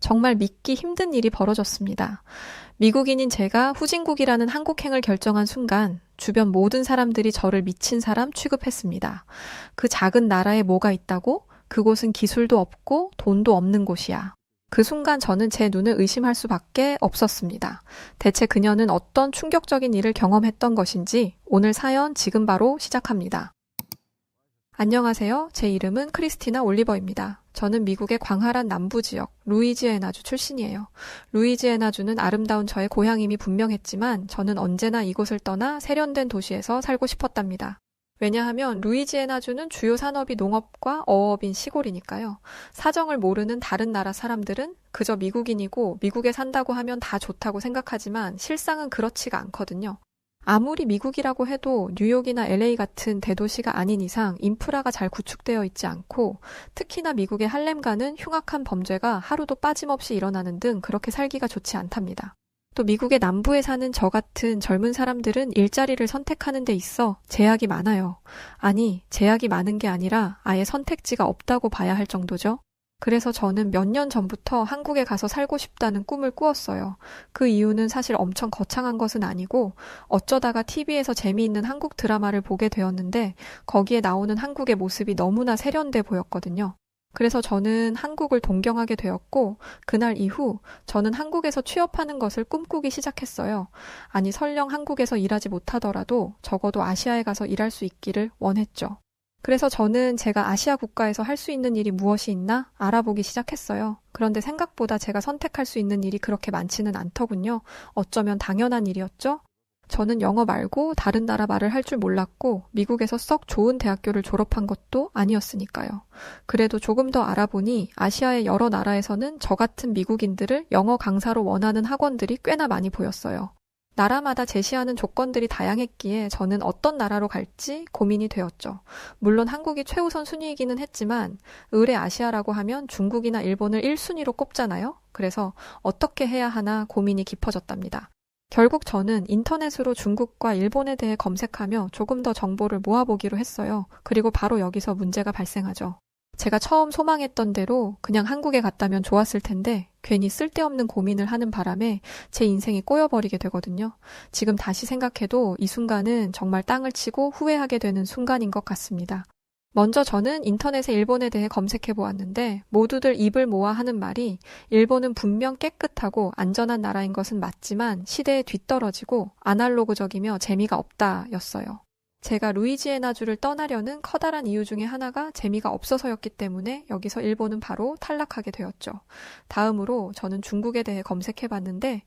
정말 믿기 힘든 일이 벌어졌습니다. 미국인인 제가 후진국이라는 한국행을 결정한 순간 주변 모든 사람들이 저를 미친 사람 취급했습니다. 그 작은 나라에 뭐가 있다고? 그곳은 기술도 없고 돈도 없는 곳이야. 그 순간 저는 제 눈을 의심할 수밖에 없었습니다. 대체 그녀는 어떤 충격적인 일을 경험했던 것인지 오늘 사연 지금 바로 시작합니다. 안녕하세요. 제 이름은 크리스티나 올리버입니다. 저는 미국의 광활한 남부 지역 루이지애나주 출신이에요. 루이지애나주는 아름다운 저의 고향임이 분명했지만 저는 언제나 이곳을 떠나 세련된 도시에서 살고 싶었답니다. 왜냐하면 루이지애나주는 주요 산업이 농업과 어업인 시골이니까요. 사정을 모르는 다른 나라 사람들은 그저 미국인이고 미국에 산다고 하면 다 좋다고 생각하지만 실상은 그렇지가 않거든요. 아무리 미국이라고 해도 뉴욕이나 LA 같은 대도시가 아닌 이상 인프라가 잘 구축되어 있지 않고 특히나 미국의 할렘가는 흉악한 범죄가 하루도 빠짐없이 일어나는 등 그렇게 살기가 좋지 않답니다. 또 미국의 남부에 사는 저 같은 젊은 사람들은 일자리를 선택하는 데 있어 제약이 많아요. 아니, 제약이 많은 게 아니라 아예 선택지가 없다고 봐야 할 정도죠. 그래서 저는 몇 년 전부터 한국에 가서 살고 싶다는 꿈을 꾸었어요. 그 이유는 사실 엄청 거창한 것은 아니고 어쩌다가 TV에서 재미있는 한국 드라마를 보게 되었는데 거기에 나오는 한국의 모습이 너무나 세련돼 보였거든요. 그래서 저는 한국을 동경하게 되었고 그날 이후 저는 한국에서 취업하는 것을 꿈꾸기 시작했어요. 아니 설령 한국에서 일하지 못하더라도 적어도 아시아에 가서 일할 수 있기를 원했죠. 그래서 저는 제가 아시아 국가에서 할 수 있는 일이 무엇이 있나 알아보기 시작했어요. 그런데 생각보다 제가 선택할 수 있는 일이 그렇게 많지는 않더군요. 어쩌면 당연한 일이었죠? 저는 영어 말고 다른 나라 말을 할 줄 몰랐고 미국에서 썩 좋은 대학교를 졸업한 것도 아니었으니까요. 그래도 조금 더 알아보니 아시아의 여러 나라에서는 저 같은 미국인들을 영어 강사로 원하는 학원들이 꽤나 많이 보였어요. 나라마다 제시하는 조건들이 다양했기에 저는 어떤 나라로 갈지 고민이 되었죠. 물론 한국이 최우선 순위이기는 했지만 을의 아시아라고 하면 중국이나 일본을 1순위로 꼽잖아요. 그래서 어떻게 해야 하나 고민이 깊어졌답니다. 결국 저는 인터넷으로 중국과 일본에 대해 검색하며 조금 더 정보를 모아보기로 했어요. 그리고 바로 여기서 문제가 발생하죠. 제가 처음 소망했던 대로 그냥 한국에 갔다면 좋았을 텐데 괜히 쓸데없는 고민을 하는 바람에 제 인생이 꼬여버리게 되거든요. 지금 다시 생각해도 이 순간은 정말 땅을 치고 후회하게 되는 순간인 것 같습니다. 먼저 저는 인터넷에 일본에 대해 검색해 보았는데 모두들 입을 모아 하는 말이 일본은 분명 깨끗하고 안전한 나라인 것은 맞지만 시대에 뒤떨어지고 아날로그적이며 재미가 없다 였어요. 제가 루이지애나주를 떠나려는 커다란 이유 중에 하나가 재미가 없어서였기 때문에 여기서 일본은 바로 탈락하게 되었죠. 다음으로 저는 중국에 대해 검색해봤는데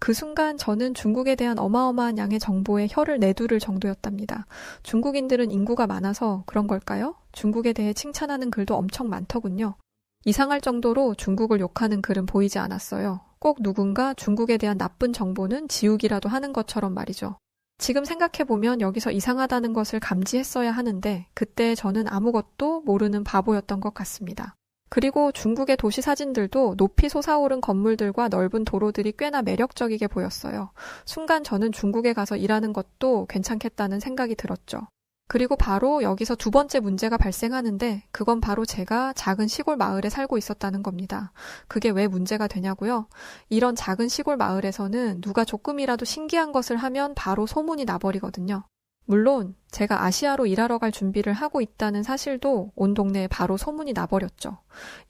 그 순간 저는 중국에 대한 어마어마한 양의 정보에 혀를 내두를 정도였답니다. 중국인들은 인구가 많아서 그런 걸까요? 중국에 대해 칭찬하는 글도 엄청 많더군요. 이상할 정도로 중국을 욕하는 글은 보이지 않았어요. 꼭 누군가 중국에 대한 나쁜 정보는 지우기라도 하는 것처럼 말이죠. 지금 생각해보면 여기서 이상하다는 것을 감지했어야 하는데 그때 저는 아무것도 모르는 바보였던 것 같습니다. 그리고 중국의 도시 사진들도 높이 솟아오른 건물들과 넓은 도로들이 꽤나 매력적이게 보였어요. 순간 저는 중국에 가서 일하는 것도 괜찮겠다는 생각이 들었죠. 그리고 바로 여기서 두 번째 문제가 발생하는데 그건 바로 제가 작은 시골 마을에 살고 있었다는 겁니다. 그게 왜 문제가 되냐고요? 이런 작은 시골 마을에서는 누가 조금이라도 신기한 것을 하면 바로 소문이 나버리거든요. 물론 제가 아시아로 일하러 갈 준비를 하고 있다는 사실도 온 동네에 바로 소문이 나버렸죠.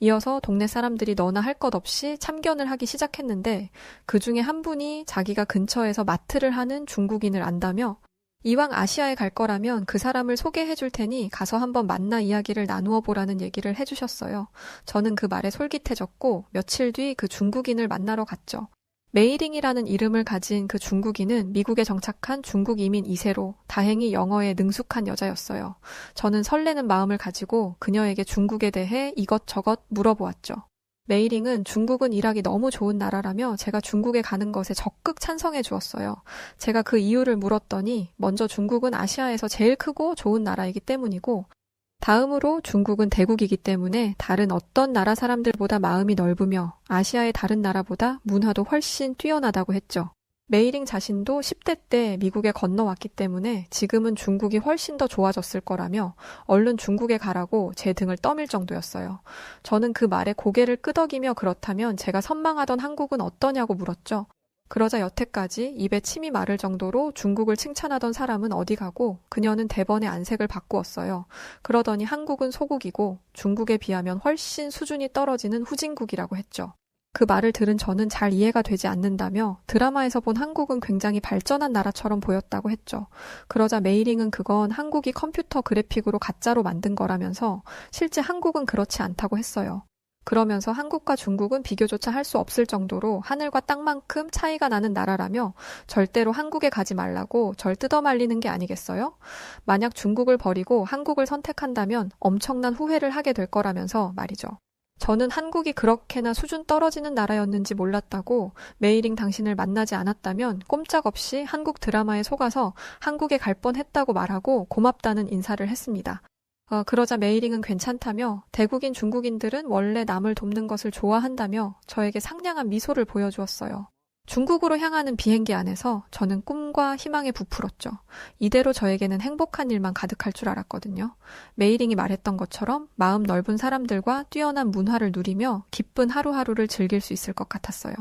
이어서 동네 사람들이 너나 할 것 없이 참견을 하기 시작했는데 그 중에 한 분이 자기가 근처에서 마트를 하는 중국인을 안다며 이왕 아시아에 갈 거라면 그 사람을 소개해 줄 테니 가서 한번 만나 이야기를 나누어 보라는 얘기를 해주셨어요. 저는 그 말에 솔깃해졌고 며칠 뒤 그 중국인을 만나러 갔죠. 메이링이라는 이름을 가진 그 중국인은 미국에 정착한 중국 이민 2세로 다행히 영어에 능숙한 여자였어요. 저는 설레는 마음을 가지고 그녀에게 중국에 대해 이것저것 물어보았죠. 메이링은 중국은 일하기 너무 좋은 나라라며 제가 중국에 가는 것에 적극 찬성해 주었어요. 제가 그 이유를 물었더니 먼저 중국은 아시아에서 제일 크고 좋은 나라이기 때문이고 다음으로 중국은 대국이기 때문에 다른 어떤 나라 사람들보다 마음이 넓으며 아시아의 다른 나라보다 문화도 훨씬 뛰어나다고 했죠. 메이링 자신도 10대 때 미국에 건너왔기 때문에 지금은 중국이 훨씬 더 좋아졌을 거라며 얼른 중국에 가라고 제 등을 떠밀 정도였어요. 저는 그 말에 고개를 끄덕이며 그렇다면 제가 선망하던 한국은 어떠냐고 물었죠. 그러자 여태까지 입에 침이 마를 정도로 중국을 칭찬하던 사람은 어디 가고 그녀는 대번에 안색을 바꾸었어요. 그러더니 한국은 소국이고 중국에 비하면 훨씬 수준이 떨어지는 후진국이라고 했죠. 그 말을 들은 저는 잘 이해가 되지 않는다며 드라마에서 본 한국은 굉장히 발전한 나라처럼 보였다고 했죠. 그러자 메이링은 그건 한국이 컴퓨터 그래픽으로 가짜로 만든 거라면서 실제 한국은 그렇지 않다고 했어요. 그러면서 한국과 중국은 비교조차 할 수 없을 정도로 하늘과 땅만큼 차이가 나는 나라라며 절대로 한국에 가지 말라고 절 뜯어말리는 게 아니겠어요? 만약 중국을 버리고 한국을 선택한다면 엄청난 후회를 하게 될 거라면서 말이죠. 저는 한국이 그렇게나 수준 떨어지는 나라였는지 몰랐다고 메이링 당신을 만나지 않았다면 꼼짝없이 한국 드라마에 속아서 한국에 갈 뻔했다고 말하고 고맙다는 인사를 했습니다. 그러자 메이링은 괜찮다며 대국인 중국인들은 원래 남을 돕는 것을 좋아한다며 저에게 상냥한 미소를 보여주었어요. 중국으로 향하는 비행기 안에서 저는 꿈과 희망에 부풀었죠. 이대로 저에게는 행복한 일만 가득할 줄 알았거든요. 메이링이 말했던 것처럼 마음 넓은 사람들과 뛰어난 문화를 누리며 기쁜 하루하루를 즐길 수 있을 것 같았어요.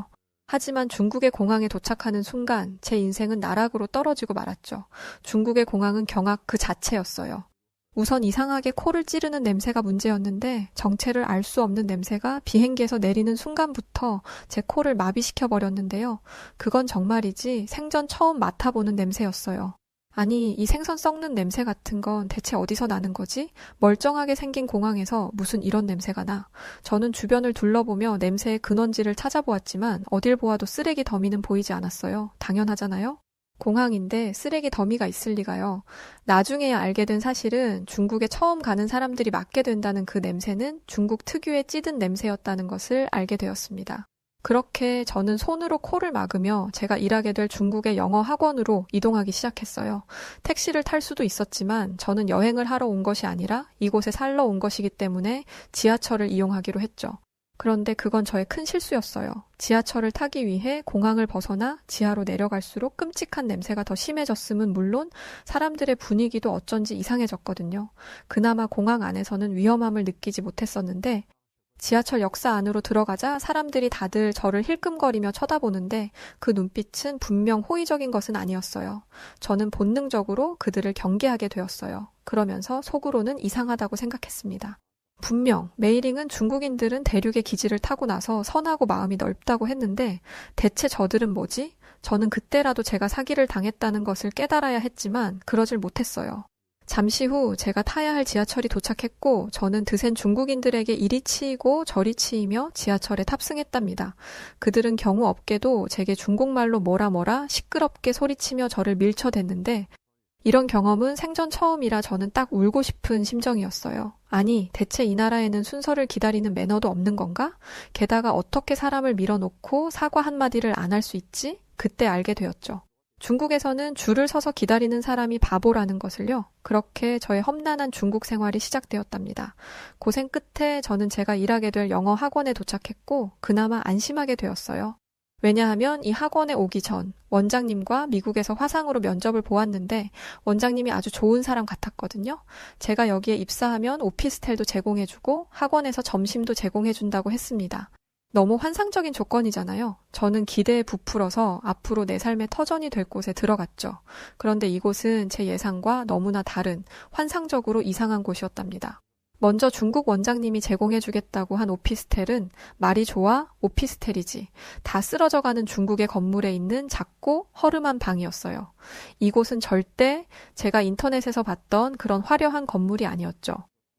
하지만 중국의 공항에 도착하는 순간 제 인생은 나락으로 떨어지고 말았죠. 중국의 공항은 경악 그 자체였어요. 우선 이상하게 코를 찌르는 냄새가 문제였는데 정체를 알 수 없는 냄새가 비행기에서 내리는 순간부터 제 코를 마비시켜 버렸는데요. 그건 정말이지 생전 처음 맡아보는 냄새였어요. 아니, 이 생선 썩는 냄새 같은 건 대체 어디서 나는 거지? 멀쩡하게 생긴 공항에서 무슨 이런 냄새가 나? 저는 주변을 둘러보며 냄새의 근원지를 찾아보았지만 어딜 보아도 쓰레기 더미는 보이지 않았어요. 당연하잖아요? 공항인데 쓰레기 더미가 있을 리가요. 나중에야 알게 된 사실은 중국에 처음 가는 사람들이 맡게 된다는 그 냄새는 중국 특유의 찌든 냄새였다는 것을 알게 되었습니다. 그렇게 저는 손으로 코를 막으며 제가 일하게 될 중국의 영어 학원으로 이동하기 시작했어요. 택시를 탈 수도 있었지만 저는 여행을 하러 온 것이 아니라 이곳에 살러 온 것이기 때문에 지하철을 이용하기로 했죠. 그런데 그건 저의 큰 실수였어요. 지하철을 타기 위해 공항을 벗어나 지하로 내려갈수록 끔찍한 냄새가 더 심해졌음은 물론 사람들의 분위기도 어쩐지 이상해졌거든요. 그나마 공항 안에서는 위험함을 느끼지 못했었는데 지하철 역사 안으로 들어가자 사람들이 다들 저를 힐끔거리며 쳐다보는데 그 눈빛은 분명 호의적인 것은 아니었어요. 저는 본능적으로 그들을 경계하게 되었어요. 그러면서 속으로는 이상하다고 생각했습니다. 분명 메이링은 중국인들은 대륙의 기지를 타고 나서 선하고 마음이 넓다고 했는데 대체 저들은 뭐지? 저는 그때라도 제가 사기를 당했다는 것을 깨달아야 했지만 그러질 못했어요. 잠시 후 제가 타야 할 지하철이 도착했고 저는 드센 중국인들에게 이리 치이고 저리 치이며 지하철에 탑승했답니다. 그들은 경우 없게도 제게 중국말로 뭐라 시끄럽게 소리치며 저를 밀쳐댔는데 이런 경험은 생전 처음이라 저는 딱 울고 싶은 심정이었어요. 아니, 대체 이 나라에는 순서를 기다리는 매너도 없는 건가? 게다가 어떻게 사람을 밀어놓고 사과 한마디를 안 할 수 있지? 그때 알게 되었죠. 중국에서는 줄을 서서 기다리는 사람이 바보라는 것을요. 그렇게 저의 험난한 중국 생활이 시작되었답니다. 고생 끝에 저는 제가 일하게 될 영어 학원에 도착했고 그나마 안심하게 되었어요. 왜냐하면 이 학원에 오기 전 원장님과 미국에서 화상으로 면접을 보았는데 원장님이 아주 좋은 사람 같았거든요. 제가 여기에 입사하면 오피스텔도 제공해주고 학원에서 점심도 제공해준다고 했습니다. 너무 환상적인 조건이잖아요. 저는 기대에 부풀어서 앞으로 내 삶의 터전이 될 곳에 들어갔죠. 그런데 이곳은 제 예상과 너무나 다른 환상적으로 이상한 곳이었답니다. 먼저 중국 원장님이 제공해주겠다고 한 오피스텔은 말이 좋아 오피스텔이지 다 쓰러져가는 중국의 건물에 있는 작고 허름한 방이었어요. 이곳은 절대 제가 인터넷에서 봤던 그런 화려한 건물이 아니었죠.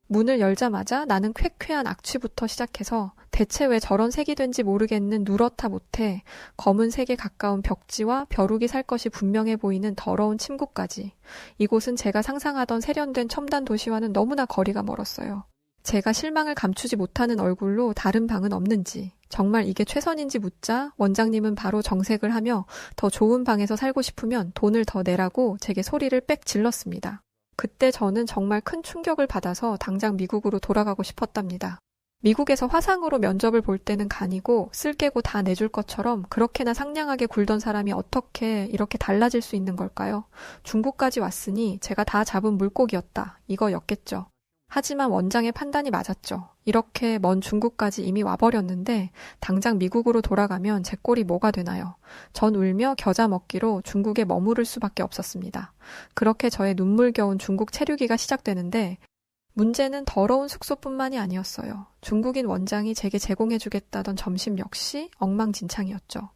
문을 열자마자 나는 쾌쾌한 악취부터 시작해서 대체 왜 저런 색이 된지 모르겠는 누렇다 못해 검은색에 가까운 벽지와 벼룩이 살 것이 분명해 보이는 더러운 침구까지. 이곳은 제가 상상하던 세련된 첨단 도시와는 너무나 거리가 멀었어요. 제가 실망을 감추지 못하는 얼굴로 다른 방은 없는지, 정말 이게 최선인지 묻자 원장님은 바로 정색을 하며 더 좋은 방에서 살고 싶으면 돈을 더 내라고 제게 소리를 빽 질렀습니다. 그때 저는 정말 큰 충격을 받아서 당장 미국으로 돌아가고 싶었답니다. 미국에서 화상으로 면접을 볼 때는 간이고 쓸 개고 다 내줄 것처럼 그렇게나 상냥하게 굴던 사람이 어떻게 이렇게 달라질 수 있는 걸까요? 중국까지 왔으니 제가 다 잡은 물고기였다. 이거였겠죠. 하지만 원장의 판단이 맞았죠. 이렇게 먼 중국까지 이미 와버렸는데 당장 미국으로 돌아가면 제 꼴이 뭐가 되나요? 전 울며 겨자 먹기로 중국에 머무를 수밖에 없었습니다. 그렇게 저의 눈물겨운 중국 체류기가 시작되는데 문제는 더러운 숙소뿐만이 아니었어요. 중국인 원장이 제게 제공해주겠다던 점심 역시 엉망진창이었죠.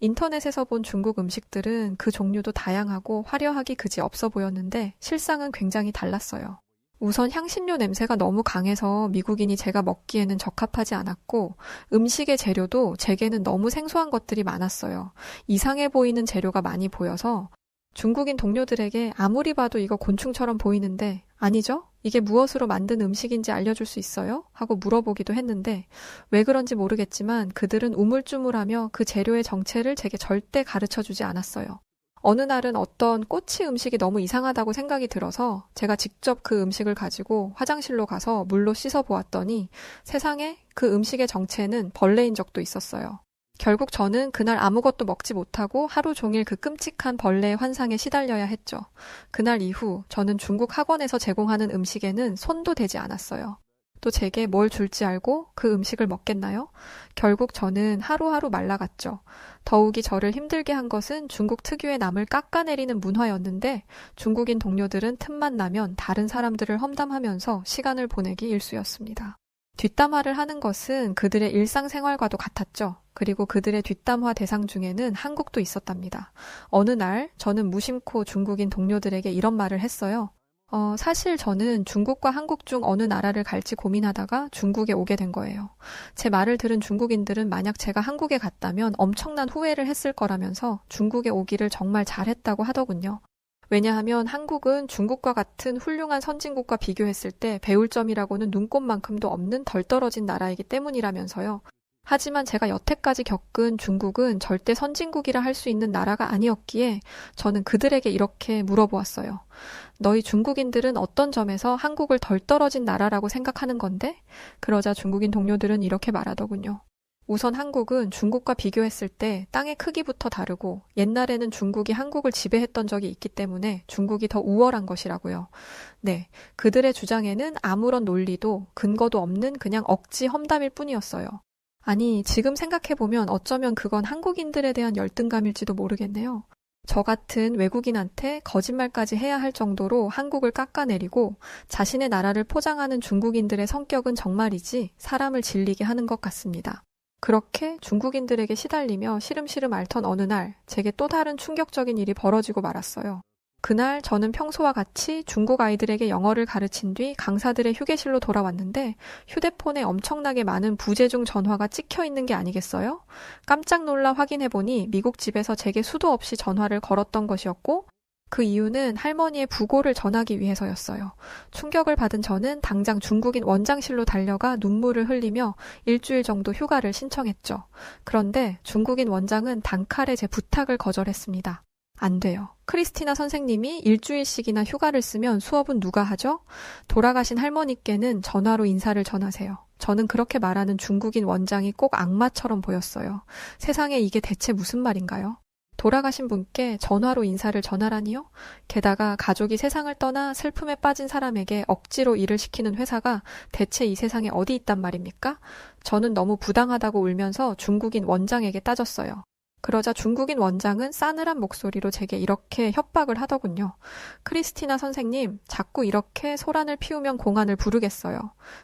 인터넷에서 본 중국 음식들은 그 종류도 다양하고 화려하기 그지 없어 보였는데 실상은 굉장히 달랐어요. 우선 향신료 냄새가 너무 강해서 미국인이 제가 먹기에는 적합하지 않았고 음식의 재료도 제게는 너무 생소한 것들이 많았어요. 이상해 보이는 재료가 많이 보여서 중국인 동료들에게 아무리 봐도 이거 곤충처럼 보이는데 아니죠? 이게 무엇으로 만든 음식인지 알려줄 수 있어요? 하고 물어보기도 했는데 왜 그런지 모르겠지만 그들은 우물쭈물하며 그 재료의 정체를 제게 절대 가르쳐주지 않았어요. 어느 날은 어떤 꼬치 음식이 너무 이상하다고 생각이 들어서 제가 직접 그 음식을 가지고 화장실로 가서 물로 씻어 보았더니 세상에 그 음식의 정체는 벌레인 적도 있었어요. 결국 저는 그날 아무것도 먹지 못하고 하루 종일 그 끔찍한 벌레의 환상에 시달려야 했죠. 그날 이후 저는 중국 학원에서 제공하는 음식에는 손도 대지 않았어요. 또 제게 뭘 줄지 알고 그 음식을 먹겠나요? 결국 저는 하루하루 말라갔죠. 더욱이 저를 힘들게 한 것은 중국 특유의 남을 깎아내리는 문화였는데 중국인 동료들은 틈만 나면 다른 사람들을 험담하면서 시간을 보내기 일쑤였습니다. 뒷담화를 하는 것은 그들의 일상생활과도 같았죠. 그리고 그들의 뒷담화 대상 중에는 한국도 있었답니다. 어느 날 저는 무심코 중국인 동료들에게 이런 말을 했어요. 사실 저는 중국과 한국 중 어느 나라를 갈지 고민하다가 중국에 오게 된 거예요. 제 말을 들은 중국인들은 만약 제가 한국에 갔다면 엄청난 후회를 했을 거라면서 중국에 오기를 정말 잘했다고 하더군요. 왜냐하면 한국은 중국과 같은 훌륭한 선진국과 비교했을 때 배울 점이라고는 눈꼽만큼도 없는 덜 떨어진 나라이기 때문이라면서요. 하지만 제가 여태까지 겪은 중국은 절대 선진국이라 할 수 있는 나라가 아니었기에 저는 그들에게 이렇게 물어보았어요. 너희 중국인들은 어떤 점에서 한국을 덜 떨어진 나라라고 생각하는 건데? 그러자 중국인 동료들은 이렇게 말하더군요. 우선 한국은 중국과 비교했을 때 땅의 크기부터 다르고 옛날에는 중국이 한국을 지배했던 적이 있기 때문에 중국이 더 우월한 것이라고요. 네, 그들의 주장에는 아무런 논리도 근거도 없는 그냥 억지 험담일 뿐이었어요. 아니, 지금 생각해보면 어쩌면 그건 한국인들에 대한 열등감일지도 모르겠네요. 저 같은 외국인한테 거짓말까지 해야 할 정도로 한국을 깎아내리고 자신의 나라를 포장하는 중국인들의 성격은 정말이지 사람을 질리게 하는 것 같습니다. 그렇게 중국인들에게 시달리며 시름시름 앓던 어느 날 제게 또 다른 충격적인 일이 벌어지고 말았어요. 그날 저는 평소와 같이 중국 아이들에게 영어를 가르친 뒤 강사들의 휴게실로 돌아왔는데 휴대폰에 엄청나게 많은 부재중 전화가 찍혀 있는 게 아니겠어요? 깜짝 놀라 확인해보니 미국 집에서 제게 수도 없이 전화를 걸었던 것이었고 그 이유는 할머니의 부고를 전하기 위해서였어요. 충격을 받은 저는 당장 중국인 원장실로 달려가 눈물을 흘리며 일주일 정도 휴가를 신청했죠. 그런데 중국인 원장은 단칼에 제 부탁을 거절했습니다. 안 돼요. 크리스티나 선생님이 일주일씩이나 휴가를 쓰면 수업은 누가 하죠? 돌아가신 할머니께는 전화로 인사를 전하세요. 저는 그렇게 말하는 중국인 원장이 꼭 악마처럼 보였어요. 세상에 이게 대체 무슨 말인가요? 돌아가신 분께 전화로 인사를 전하라니요? 게다가 가족이 세상을 떠나 슬픔에 빠진 사람에게 억지로 일을 시키는 회사가 대체 이 세상에 어디 있단 말입니까? 저는 너무 부당하다고 울면서 중국인 원장에게 따졌어요. 그러자 중국인 원장은 싸늘한 목소리로 제게 이렇게 협박을 하더군요. 크리스티나 선생님, 자꾸 이렇게 소란을 피우면 공안을 부르겠어요.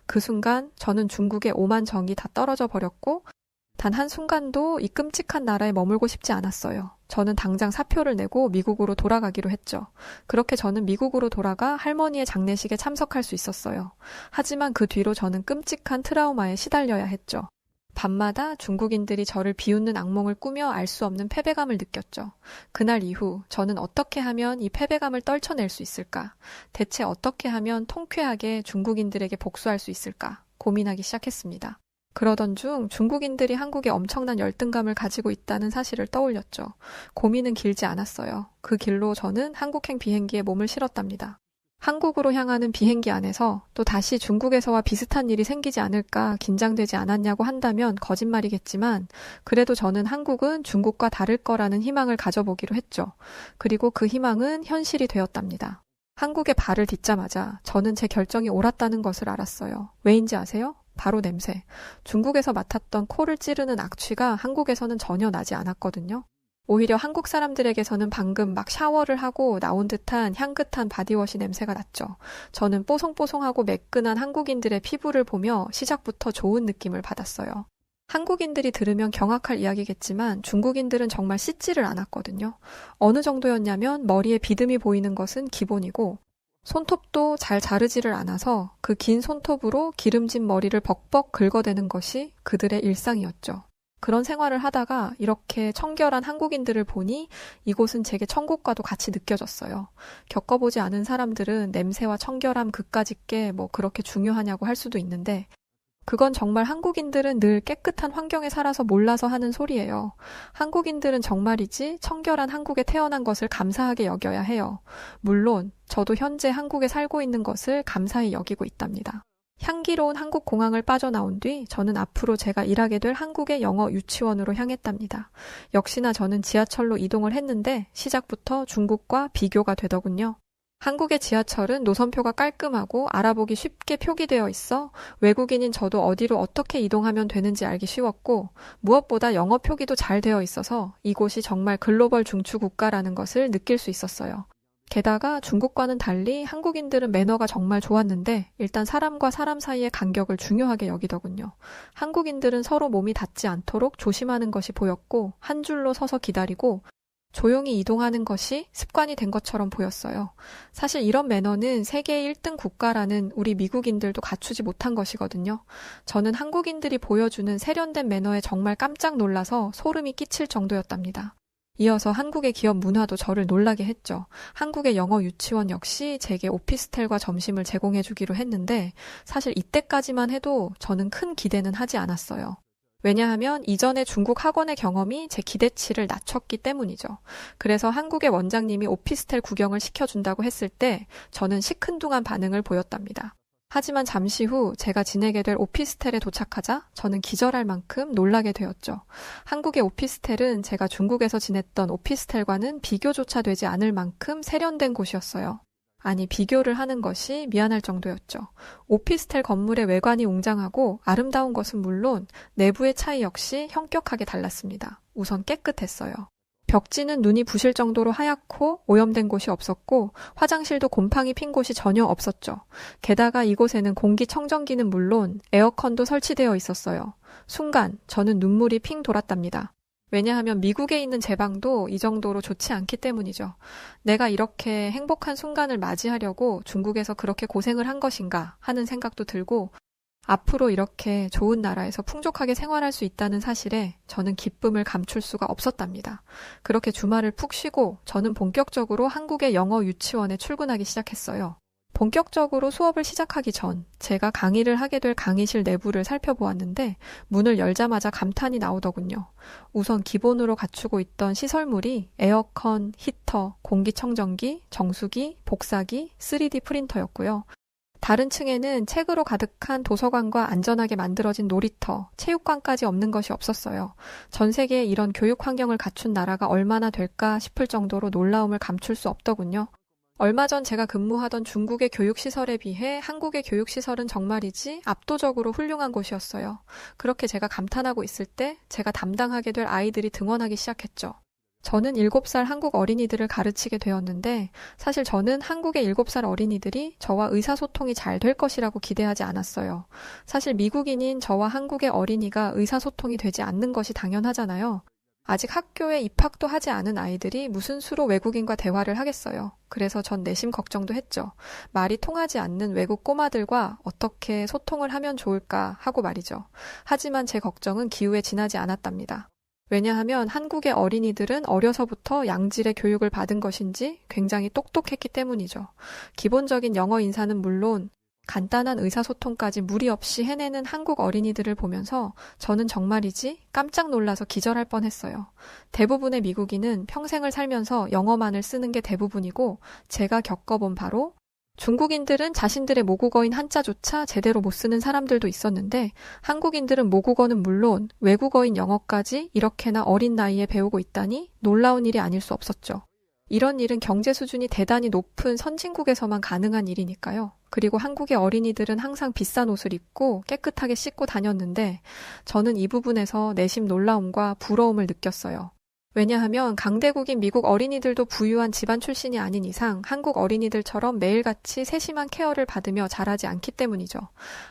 그 순간 저는 중국의 오만 정이 다 떨어져 버렸고 단 한순간도 이 끔찍한 나라에 머물고 싶지 않았어요. 저는 당장 사표를 내고 미국으로 돌아가기로 했죠. 그렇게 저는 미국으로 돌아가 할머니의 장례식에 참석할 수 있었어요. 하지만 그 뒤로 저는 끔찍한 트라우마에 시달려야 했죠. 밤마다 중국인들이 저를 비웃는 악몽을 꾸며 알 수 없는 패배감을 느꼈죠. 그날 이후 저는 어떻게 하면 이 패배감을 떨쳐낼 수 있을까? 대체 어떻게 하면 통쾌하게 중국인들에게 복수할 수 있을까? 고민하기 시작했습니다. 그러던 중 중국인들이 한국에 엄청난 열등감을 가지고 있다는 사실을 떠올렸죠. 고민은 길지 않았어요. 그 길로 저는 한국행 비행기에 몸을 실었답니다. 한국으로 향하는 비행기 안에서 또 다시 중국에서와 비슷한 일이 생기지 않을까 긴장되지 않았냐고 한다면 거짓말이겠지만 그래도 저는 한국은 중국과 다를 거라는 희망을 가져보기로 했죠. 그리고 그 희망은 현실이 되었답니다. 한국에 발을 딛자마자 저는 제 결정이 옳았다는 것을 알았어요. 왜인지 아세요? 바로 냄새. 중국에서 맡았던 코를 찌르는 악취가 한국에서는 전혀 나지 않았거든요. 오히려 한국 사람들에게서는 방금 막 샤워를 하고 나온 듯한 향긋한 바디워시 냄새가 났죠. 저는 뽀송뽀송하고 매끈한 한국인들의 피부를 보며 시작부터 좋은 느낌을 받았어요. 한국인들이 들으면 경악할 이야기겠지만 중국인들은 정말 씻지를 않았거든요. 어느 정도였냐면 머리에 비듬이 보이는 것은 기본이고 손톱도 잘 자르지를 않아서 그 긴 손톱으로 기름진 머리를 벅벅 긁어대는 것이 그들의 일상이었죠. 그런 생활을 하다가 이렇게 청결한 한국인들을 보니 이곳은 제게 천국과도 같이 느껴졌어요. 겪어보지 않은 사람들은 냄새와 청결함 그까짓 게 뭐 그렇게 중요하냐고 할 수도 있는데 그건 정말 한국인들은 늘 깨끗한 환경에 살아서 몰라서 하는 소리예요. 한국인들은 정말이지 청결한 한국에 태어난 것을 감사하게 여겨야 해요. 물론 저도 현재 한국에 살고 있는 것을 감사히 여기고 있답니다. 향기로운 한국 공항을 빠져나온 뒤 저는 앞으로 제가 일하게 될 한국의 영어 유치원으로 향했답니다. 역시나 저는 지하철로 이동을 했는데 시작부터 중국과 비교가 되더군요. 한국의 지하철은 노선표가 깔끔하고 알아보기 쉽게 표기되어 있어 외국인인 저도 어디로 어떻게 이동하면 되는지 알기 쉬웠고 무엇보다 영어 표기도 잘 되어 있어서 이곳이 정말 글로벌 중추 국가라는 것을 느낄 수 있었어요. 게다가 중국과는 달리 한국인들은 매너가 정말 좋았는데 일단 사람과 사람 사이의 간격을 중요하게 여기더군요. 한국인들은 서로 몸이 닿지 않도록 조심하는 것이 보였고 한 줄로 서서 기다리고 조용히 이동하는 것이 습관이 된 것처럼 보였어요. 사실 이런 매너는 세계 1등 국가라는 우리 미국인들도 갖추지 못한 것이거든요. 저는 한국인들이 보여주는 세련된 매너에 정말 깜짝 놀라서 소름이 끼칠 정도였답니다. 이어서 한국의 기업 문화도 저를 놀라게 했죠. 한국의 영어 유치원 역시 제게 오피스텔과 점심을 제공해 주기로 했는데 사실 이때까지만 해도 저는 큰 기대는 하지 않았어요. 왜냐하면 이전에 중국 학원의 경험이 제 기대치를 낮췄기 때문이죠. 그래서 한국의 원장님이 오피스텔 구경을 시켜준다고 했을 때 저는 시큰둥한 반응을 보였답니다. 하지만 잠시 후 제가 지내게 될 오피스텔에 도착하자 저는 기절할 만큼 놀라게 되었죠. 한국의 오피스텔은 제가 중국에서 지냈던 오피스텔과는 비교조차 되지 않을 만큼 세련된 곳이었어요. 아니, 비교를 하는 것이 미안할 정도였죠. 오피스텔 건물의 외관이 웅장하고 아름다운 것은 물론 내부의 차이 역시 현격하게 달랐습니다. 우선 깨끗했어요. 벽지는 눈이 부실 정도로 하얗고 오염된 곳이 없었고 화장실도 곰팡이 핀 곳이 전혀 없었죠. 게다가 이곳에는 공기청정기는 물론 에어컨도 설치되어 있었어요. 순간 저는 눈물이 핑 돌았답니다. 왜냐하면 미국에 있는 제 방도 이 정도로 좋지 않기 때문이죠. 내가 이렇게 행복한 순간을 맞이하려고 중국에서 그렇게 고생을 한 것인가 하는 생각도 들고 앞으로 이렇게 좋은 나라에서 풍족하게 생활할 수 있다는 사실에 저는 기쁨을 감출 수가 없었답니다. 그렇게 주말을 푹 쉬고 저는 본격적으로 한국의 영어 유치원에 출근하기 시작했어요. 본격적으로 수업을 시작하기 전 제가 강의를 하게 될 강의실 내부를 살펴보았는데 문을 열자마자 감탄이 나오더군요. 우선 기본으로 갖추고 있던 시설물이 에어컨, 히터, 공기청정기, 정수기, 복사기, 3D 프린터였고요. 다른 층에는 책으로 가득한 도서관과 안전하게 만들어진 놀이터, 체육관까지 없는 것이 없었어요. 전 세계에 이런 교육 환경을 갖춘 나라가 얼마나 될까 싶을 정도로 놀라움을 감출 수 없더군요. 얼마 전 제가 근무하던 중국의 교육시설에 비해 한국의 교육시설은 정말이지 압도적으로 훌륭한 곳이었어요. 그렇게 제가 감탄하고 있을 때 제가 담당하게 될 아이들이 등원하기 시작했죠. 저는 7살 한국 어린이들을 가르치게 되었는데 사실 저는 한국의 7살 어린이들이 저와 의사소통이 잘 될 것이라고 기대하지 않았어요. 사실 미국인인 저와 한국의 어린이가 의사소통이 되지 않는 것이 당연하잖아요. 아직 학교에 입학도 하지 않은 아이들이 무슨 수로 외국인과 대화를 하겠어요. 그래서 전 내심 걱정도 했죠. 말이 통하지 않는 외국 꼬마들과 어떻게 소통을 하면 좋을까 하고 말이죠. 하지만 제 걱정은 기우에 지나지 않았답니다. 왜냐하면 한국의 어린이들은 어려서부터 양질의 교육을 받은 것인지 굉장히 똑똑했기 때문이죠. 기본적인 영어 인사는 물론 간단한 의사소통까지 무리 없이 해내는 한국 어린이들을 보면서 저는 정말이지 깜짝 놀라서 기절할 뻔했어요. 대부분의 미국인은 평생을 살면서 영어만을 쓰는 게 대부분이고 제가 겪어본 바로 중국인들은 자신들의 모국어인 한자조차 제대로 못 쓰는 사람들도 있었는데 한국인들은 모국어는 물론 외국어인 영어까지 이렇게나 어린 나이에 배우고 있다니 놀라운 일이 아닐 수 없었죠. 이런 일은 경제 수준이 대단히 높은 선진국에서만 가능한 일이니까요. 그리고 한국의 어린이들은 항상 비싼 옷을 입고 깨끗하게 씻고 다녔는데 저는 이 부분에서 내심 놀라움과 부러움을 느꼈어요. 왜냐하면 강대국인 미국 어린이들도 부유한 집안 출신이 아닌 이상 한국 어린이들처럼 매일같이 세심한 케어를 받으며 자라지 않기 때문이죠.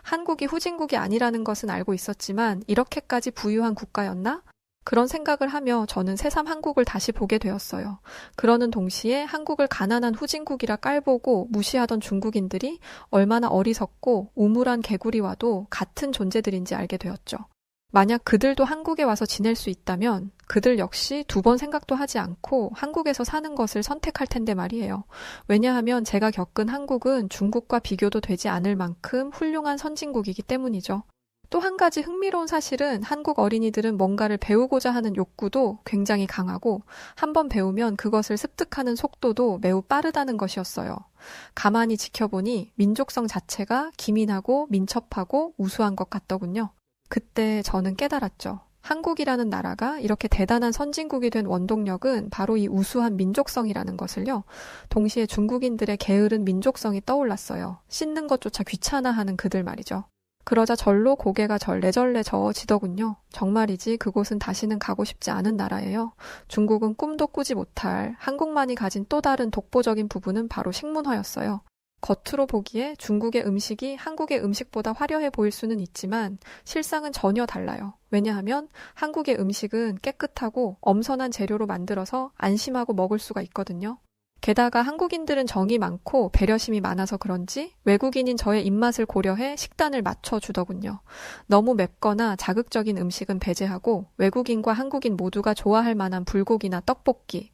한국이 후진국이 아니라는 것은 알고 있었지만 이렇게까지 부유한 국가였나? 그런 생각을 하며 저는 새삼 한국을 다시 보게 되었어요. 그러는 동시에 한국을 가난한 후진국이라 깔보고 무시하던 중국인들이 얼마나 어리석고 우물한 개구리와도 같은 존재들인지 알게 되었죠. 만약 그들도 한국에 와서 지낼 수 있다면 그들 역시 두 번 생각도 하지 않고 한국에서 사는 것을 선택할 텐데 말이에요. 왜냐하면 제가 겪은 한국은 중국과 비교도 되지 않을 만큼 훌륭한 선진국이기 때문이죠. 또 한 가지 흥미로운 사실은 한국 어린이들은 뭔가를 배우고자 하는 욕구도 굉장히 강하고 한번 배우면 그것을 습득하는 속도도 매우 빠르다는 것이었어요. 가만히 지켜보니 민족성 자체가 기민하고 민첩하고 우수한 것 같더군요. 그때 저는 깨달았죠. 한국이라는 나라가 이렇게 대단한 선진국이 된 원동력은 바로 이 우수한 민족성이라는 것을요. 동시에 중국인들의 게으른 민족성이 떠올랐어요. 씻는 것조차 귀찮아하는 그들 말이죠. 그러자 절로 고개가 절레절레 저어지더군요. 정말이지 그곳은 다시는 가고 싶지 않은 나라예요. 중국은 꿈도 꾸지 못할 한국만이 가진 또 다른 독보적인 부분은 바로 식문화였어요. 겉으로 보기에 중국의 음식이 한국의 음식보다 화려해 보일 수는 있지만 실상은 전혀 달라요. 왜냐하면 한국의 음식은 깨끗하고 엄선한 재료로 만들어서 안심하고 먹을 수가 있거든요. 게다가 한국인들은 정이 많고 배려심이 많아서 그런지 외국인인 저의 입맛을 고려해 식단을 맞춰주더군요. 너무 맵거나 자극적인 음식은 배제하고 외국인과 한국인 모두가 좋아할 만한 불고기나 떡볶이,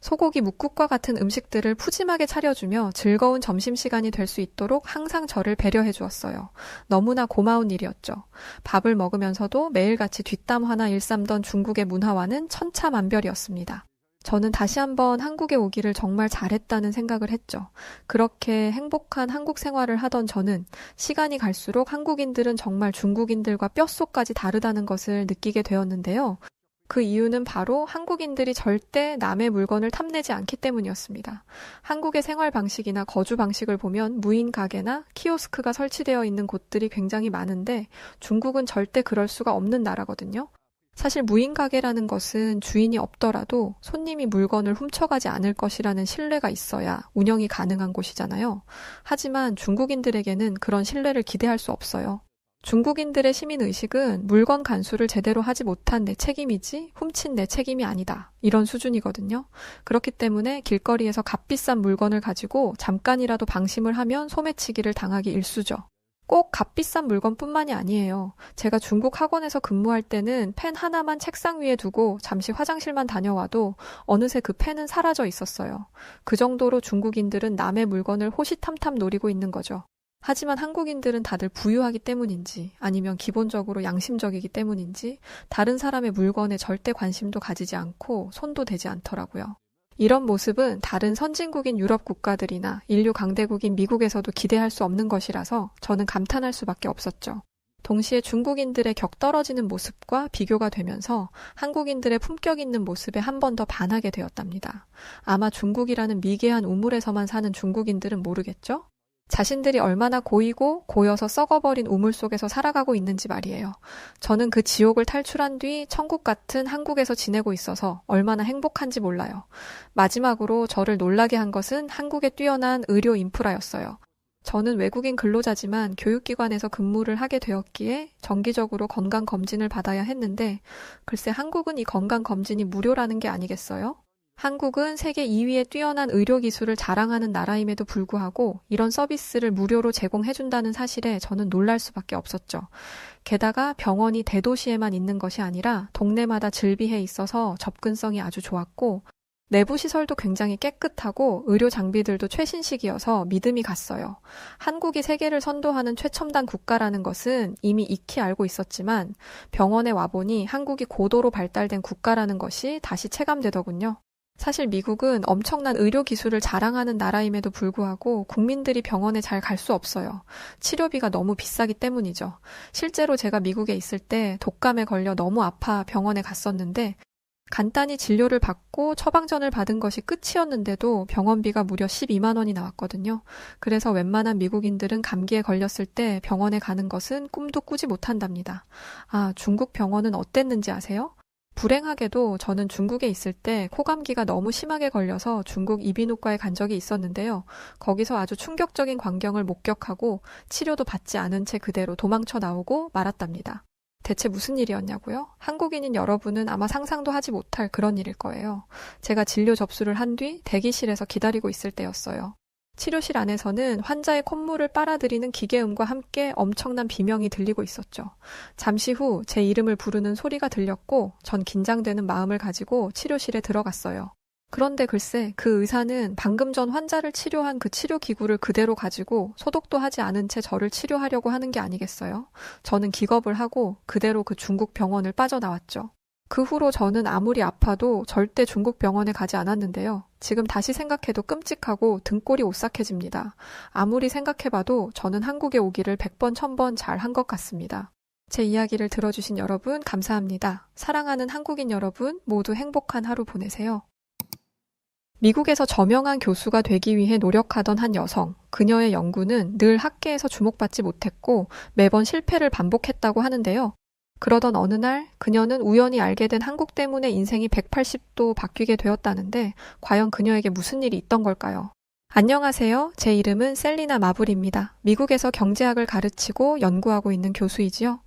소고기 묵국과 같은 음식들을 푸짐하게 차려주며 즐거운 점심시간이 될 수 있도록 항상 저를 배려해 주었어요. 너무나 고마운 일이었죠. 밥을 먹으면서도 매일같이 뒷담 화나 일삼던 중국의 문화와는 천차만별이었습니다. 저는 다시 한번 한국에 오기를 정말 잘했다는 생각을 했죠. 그렇게 행복한 한국 생활을 하던 저는 시간이 갈수록 한국인들은 정말 중국인들과 뼛속까지 다르다는 것을 느끼게 되었는데요. 그 이유는 바로 한국인들이 절대 남의 물건을 탐내지 않기 때문이었습니다. 한국의 생활 방식이나 거주 방식을 보면 무인 가게나 키오스크가 설치되어 있는 곳들이 굉장히 많은데 중국은 절대 그럴 수가 없는 나라거든요. 사실 무인 가게라는 것은 주인이 없더라도 손님이 물건을 훔쳐가지 않을 것이라는 신뢰가 있어야 운영이 가능한 곳이잖아요. 하지만 중국인들에게는 그런 신뢰를 기대할 수 없어요. 중국인들의 시민의식은 물건 간수를 제대로 하지 못한 내 책임이지 훔친 내 책임이 아니다. 이런 수준이거든요. 그렇기 때문에 길거리에서 값비싼 물건을 가지고 잠깐이라도 방심을 하면 소매치기를 당하기 일쑤죠. 꼭 값비싼 물건뿐만이 아니에요. 제가 중국 학원에서 근무할 때는 펜 하나만 책상 위에 두고 잠시 화장실만 다녀와도 어느새 그 펜은 사라져 있었어요. 그 정도로 중국인들은 남의 물건을 호시탐탐 노리고 있는 거죠. 하지만 한국인들은 다들 부유하기 때문인지 아니면 기본적으로 양심적이기 때문인지 다른 사람의 물건에 절대 관심도 가지지 않고 손도 대지 않더라고요. 이런 모습은 다른 선진국인 유럽 국가들이나 인류 강대국인 미국에서도 기대할 수 없는 것이라서 저는 감탄할 수밖에 없었죠. 동시에 중국인들의 격 떨어지는 모습과 비교가 되면서 한국인들의 품격 있는 모습에 한 번 더 반하게 되었답니다. 아마 중국이라는 미개한 우물에서만 사는 중국인들은 모르겠죠? 자신들이 얼마나 고이고 고여서 썩어버린 우물 속에서 살아가고 있는지 말이에요. 저는 그 지옥을 탈출한 뒤 천국 같은 한국에서 지내고 있어서 얼마나 행복한지 몰라요. 마지막으로 저를 놀라게 한 것은 한국의 뛰어난 의료 인프라였어요. 저는 외국인 근로자지만 교육기관에서 근무를 하게 되었기에 정기적으로 건강검진을 받아야 했는데 글쎄 한국은 이 건강검진이 무료라는 게 아니겠어요? 한국은 세계 2위의 뛰어난 의료기술을 자랑하는 나라임에도 불구하고 이런 서비스를 무료로 제공해준다는 사실에 저는 놀랄 수밖에 없었죠. 게다가 병원이 대도시에만 있는 것이 아니라 동네마다 즐비해 있어서 접근성이 아주 좋았고 내부 시설도 굉장히 깨끗하고 의료 장비들도 최신식이어서 믿음이 갔어요. 한국이 세계를 선도하는 최첨단 국가라는 것은 이미 익히 알고 있었지만 병원에 와보니 한국이 고도로 발달된 국가라는 것이 다시 체감되더군요. 사실 미국은 엄청난 의료 기술을 자랑하는 나라임에도 불구하고 국민들이 병원에 잘 갈 수 없어요. 치료비가 너무 비싸기 때문이죠. 실제로 제가 미국에 있을 때 독감에 걸려 너무 아파 병원에 갔었는데 간단히 진료를 받고 처방전을 받은 것이 끝이었는데도 병원비가 무려 12만 원이 나왔거든요. 그래서 웬만한 미국인들은 감기에 걸렸을 때 병원에 가는 것은 꿈도 꾸지 못한답니다. 아, 중국 병원은 어땠는지 아세요? 불행하게도 저는 중국에 있을 때 코감기가 너무 심하게 걸려서 중국 이비인후과에 간 적이 있었는데요. 거기서 아주 충격적인 광경을 목격하고 치료도 받지 않은 채 그대로 도망쳐 나오고 말았답니다. 대체 무슨 일이었냐고요? 한국인인 여러분은 아마 상상도 하지 못할 그런 일일 거예요. 제가 진료 접수를 한 뒤 대기실에서 기다리고 있을 때였어요. 치료실 안에서는 환자의 콧물을 빨아들이는 기계음과 함께 엄청난 비명이 들리고 있었죠. 잠시 후 제 이름을 부르는 소리가 들렸고 전 긴장되는 마음을 가지고 치료실에 들어갔어요. 그런데 글쎄 그 의사는 방금 전 환자를 치료한 그 치료기구를 그대로 가지고 소독도 하지 않은 채 저를 치료하려고 하는 게 아니겠어요? 저는 기겁을 하고 그대로 그 중국 병원을 빠져나왔죠. 그 후로 저는 아무리 아파도 절대 중국 병원에 가지 않았는데요. 지금 다시 생각해도 끔찍하고 등골이 오싹해집니다. 아무리 생각해봐도 저는 한국에 오기를 100번, 1000번 잘 한 것 같습니다. 제 이야기를 들어주신 여러분 감사합니다. 사랑하는 한국인 여러분 모두 행복한 하루 보내세요. 미국에서 저명한 교수가 되기 위해 노력하던 한 여성, 그녀의 연구는 늘 학계에서 주목받지 못했고 매번 실패를 반복했다고 하는데요. 그러던 어느 날 그녀는 우연히 알게 된 한국 때문에 인생이 180도 바뀌게 되었다는데 과연 그녀에게 무슨 일이 있던 걸까요? 안녕하세요. 제 이름은 셀리나 마블입니다. 미국에서 경제학을 가르치고 연구하고 있는 교수이지요.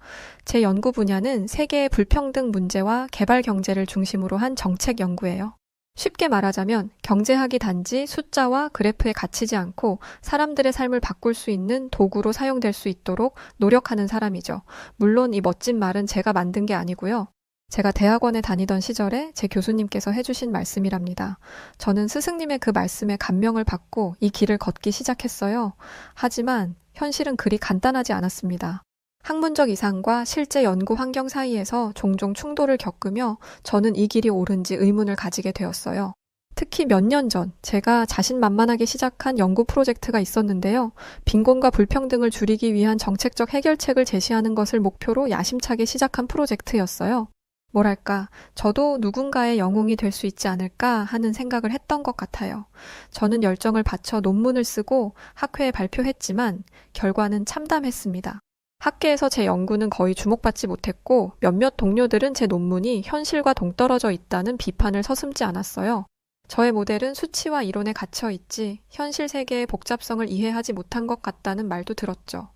제 연구 분야는 세계의 불평등 문제와 개발 경제를 중심으로 한 정책 연구예요. 쉽게 말하자면 경제학이 단지 숫자와 그래프에 갇히지 않고 사람들의 삶을 바꿀 수 있는 도구로 사용될 수 있도록 노력하는 사람이죠. 물론 이 멋진 말은 제가 만든 게 아니고요. 제가 대학원에 다니던 시절에 제 교수님께서 해주신 말씀이랍니다. 저는 스승님의 그 말씀에 감명을 받고 이 길을 걷기 시작했어요. 하지만 현실은 그리 간단하지 않았습니다. 학문적 이상과 실제 연구 환경 사이에서 종종 충돌을 겪으며 저는 이 길이 옳은지 의문을 가지게 되었어요. 특히 몇 년 전 제가 자신만만하게 시작한 연구 프로젝트가 있었는데요. 빈곤과 불평등을 줄이기 위한 정책적 해결책을 제시하는 것을 목표로 야심차게 시작한 프로젝트였어요. 뭐랄까, 저도 누군가의 영웅이 될 수 있지 않을까 하는 생각을 했던 것 같아요. 저는 열정을 바쳐 논문을 쓰고 학회에 발표했지만 결과는 참담했습니다. 학계에서 제 연구는 거의 주목받지 못했고 몇몇 동료들은 제 논문이 현실과 동떨어져 있다는 비판을 서슴지 않았어요. 저의 모델은 수치와 이론에 갇혀 있지 현실 세계의 복잡성을 이해하지 못한 것 같다는 말도 들었죠.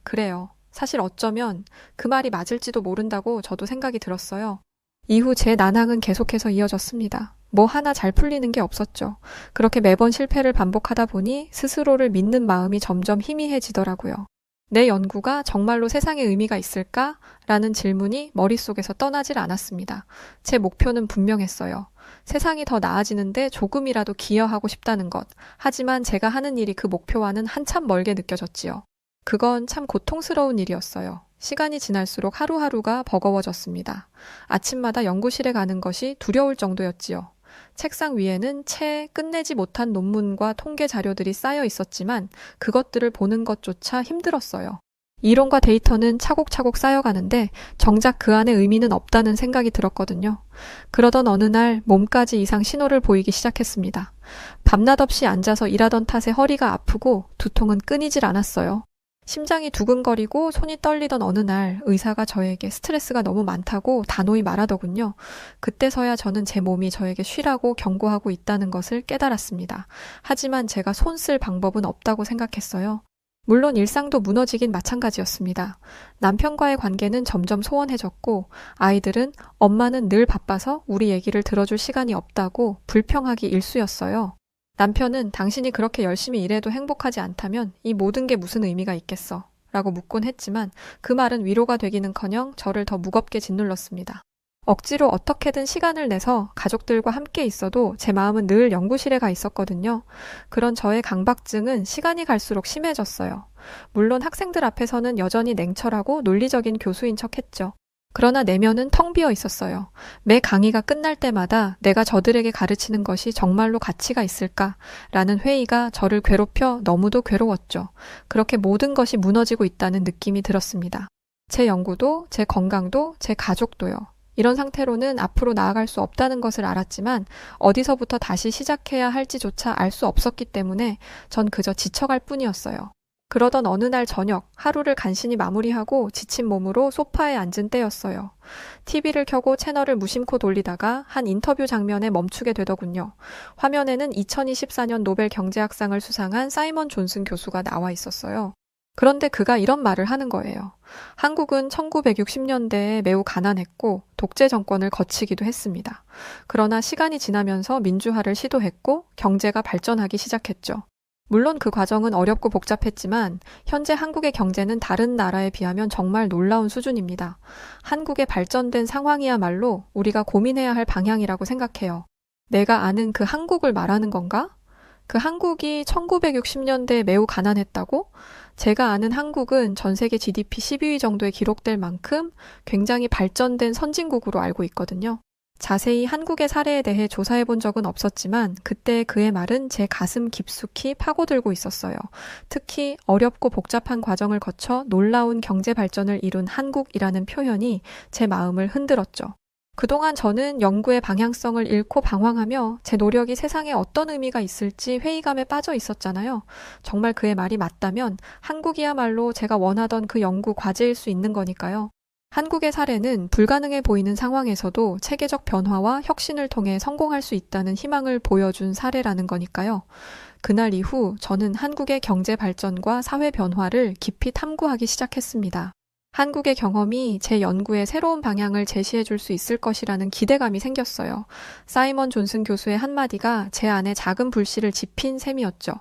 그래요. 사실 어쩌면 그 말이 맞을지도 모른다고 저도 생각이 들었어요. 이후 제 난항은 계속해서 이어졌습니다. 뭐 하나 잘 풀리는 게 없었죠. 그렇게 매번 실패를 반복하다 보니 스스로를 믿는 마음이 점점 희미해지더라고요. 내 연구가 정말로 세상에 의미가 있을까? 라는 질문이 머릿속에서 떠나질 않았습니다. 제 목표는 분명했어요. 세상이 더 나아지는데 조금이라도 기여하고 싶다는 것. 하지만 제가 하는 일이 그 목표와는 한참 멀게 느껴졌지요. 그건 참 고통스러운 일이었어요. 시간이 지날수록 하루하루가 버거워졌습니다. 아침마다 연구실에 가는 것이 두려울 정도였지요. 책상 위에는 채 끝내지 못한 논문과 통계 자료들이 쌓여 있었지만 그것들을 보는 것조차 힘들었어요. 이론과 데이터는 차곡차곡 쌓여가는데 정작 그 안에 의미는 없다는 생각이 들었거든요. 그러던 어느 날 몸까지 이상 신호를 보이기 시작했습니다. 밤낮 없이 앉아서 일하던 탓에 허리가 아프고 두통은 끊이질 않았어요. 심장이 두근거리고 손이 떨리던 어느 날 의사가 저에게 스트레스가 너무 많다고 단호히 말하더군요. 그때서야 저는 제 몸이 저에게 쉬라고 경고하고 있다는 것을 깨달았습니다. 하지만 제가 손 쓸 방법은 없다고 생각했어요. 물론 일상도 무너지긴 마찬가지였습니다. 남편과의 관계는 점점 소원해졌고 아이들은 엄마는 늘 바빠서 우리 얘기를 들어줄 시간이 없다고 불평하기 일쑤였어요. 남편은 당신이 그렇게 열심히 일해도 행복하지 않다면 이 모든 게 무슨 의미가 있겠어? 라고 묻곤 했지만 그 말은 위로가 되기는커녕 저를 더 무겁게 짓눌렀습니다. 억지로 어떻게든 시간을 내서 가족들과 함께 있어도 제 마음은 늘 연구실에 가 있었거든요. 그런 저의 강박증은 시간이 갈수록 심해졌어요. 물론 학생들 앞에서는 여전히 냉철하고 논리적인 교수인 척했죠. 그러나 내면은 텅 비어 있었어요. 매 강의가 끝날 때마다 내가 저들에게 가르치는 것이 정말로 가치가 있을까라는 회의가 저를 괴롭혀 너무도 괴로웠죠. 그렇게 모든 것이 무너지고 있다는 느낌이 들었습니다. 제 연구도, 제 건강도, 제 가족도요. 이런 상태로는 앞으로 나아갈 수 없다는 것을 알았지만 어디서부터 다시 시작해야 할지조차 알 수 없었기 때문에 전 그저 지쳐갈 뿐이었어요. 그러던 어느 날 저녁, 하루를 간신히 마무리하고 지친 몸으로 소파에 앉은 때였어요. TV를 켜고 채널을 무심코 돌리다가 한 인터뷰 장면에 멈추게 되더군요. 화면에는 2024년 노벨 경제학상을 수상한 사이먼 존슨 교수가 나와 있었어요. 그런데 그가 이런 말을 하는 거예요. 한국은 1960년대에 매우 가난했고 독재 정권을 거치기도 했습니다. 그러나 시간이 지나면서 민주화를 시도했고 경제가 발전하기 시작했죠. 물론 그 과정은 어렵고 복잡했지만 현재 한국의 경제는 다른 나라에 비하면 정말 놀라운 수준입니다. 한국의 발전된 상황이야말로 우리가 고민해야 할 방향이라고 생각해요. 내가 아는 그 한국을 말하는 건가? 그 한국이 1960년대에 매우 가난했다고? 제가 아는 한국은 전 세계 GDP 12위 정도에 기록될 만큼 굉장히 발전된 선진국으로 알고 있거든요. 자세히 한국의 사례에 대해 조사해 본 적은 없었지만 그때 그의 말은 제 가슴 깊숙이 파고들고 있었어요. 특히 어렵고 복잡한 과정을 거쳐 놀라운 경제 발전을 이룬 한국이라는 표현이 제 마음을 흔들었죠. 그동안 저는 연구의 방향성을 잃고 방황하며 제 노력이 세상에 어떤 의미가 있을지 회의감에 빠져 있었잖아요. 정말 그의 말이 맞다면 한국이야말로 제가 원하던 그 연구 과제일 수 있는 거니까요. 한국의 사례는 불가능해 보이는 상황에서도 체계적 변화와 혁신을 통해 성공할 수 있다는 희망을 보여준 사례라는 거니까요. 그날 이후 저는 한국의 경제 발전과 사회 변화를 깊이 탐구하기 시작했습니다. 한국의 경험이 제 연구에 새로운 방향을 제시해 줄 수 있을 것이라는 기대감이 생겼어요. 사이먼 존슨 교수의 한마디가 제 안에 작은 불씨를 지핀 셈이었죠.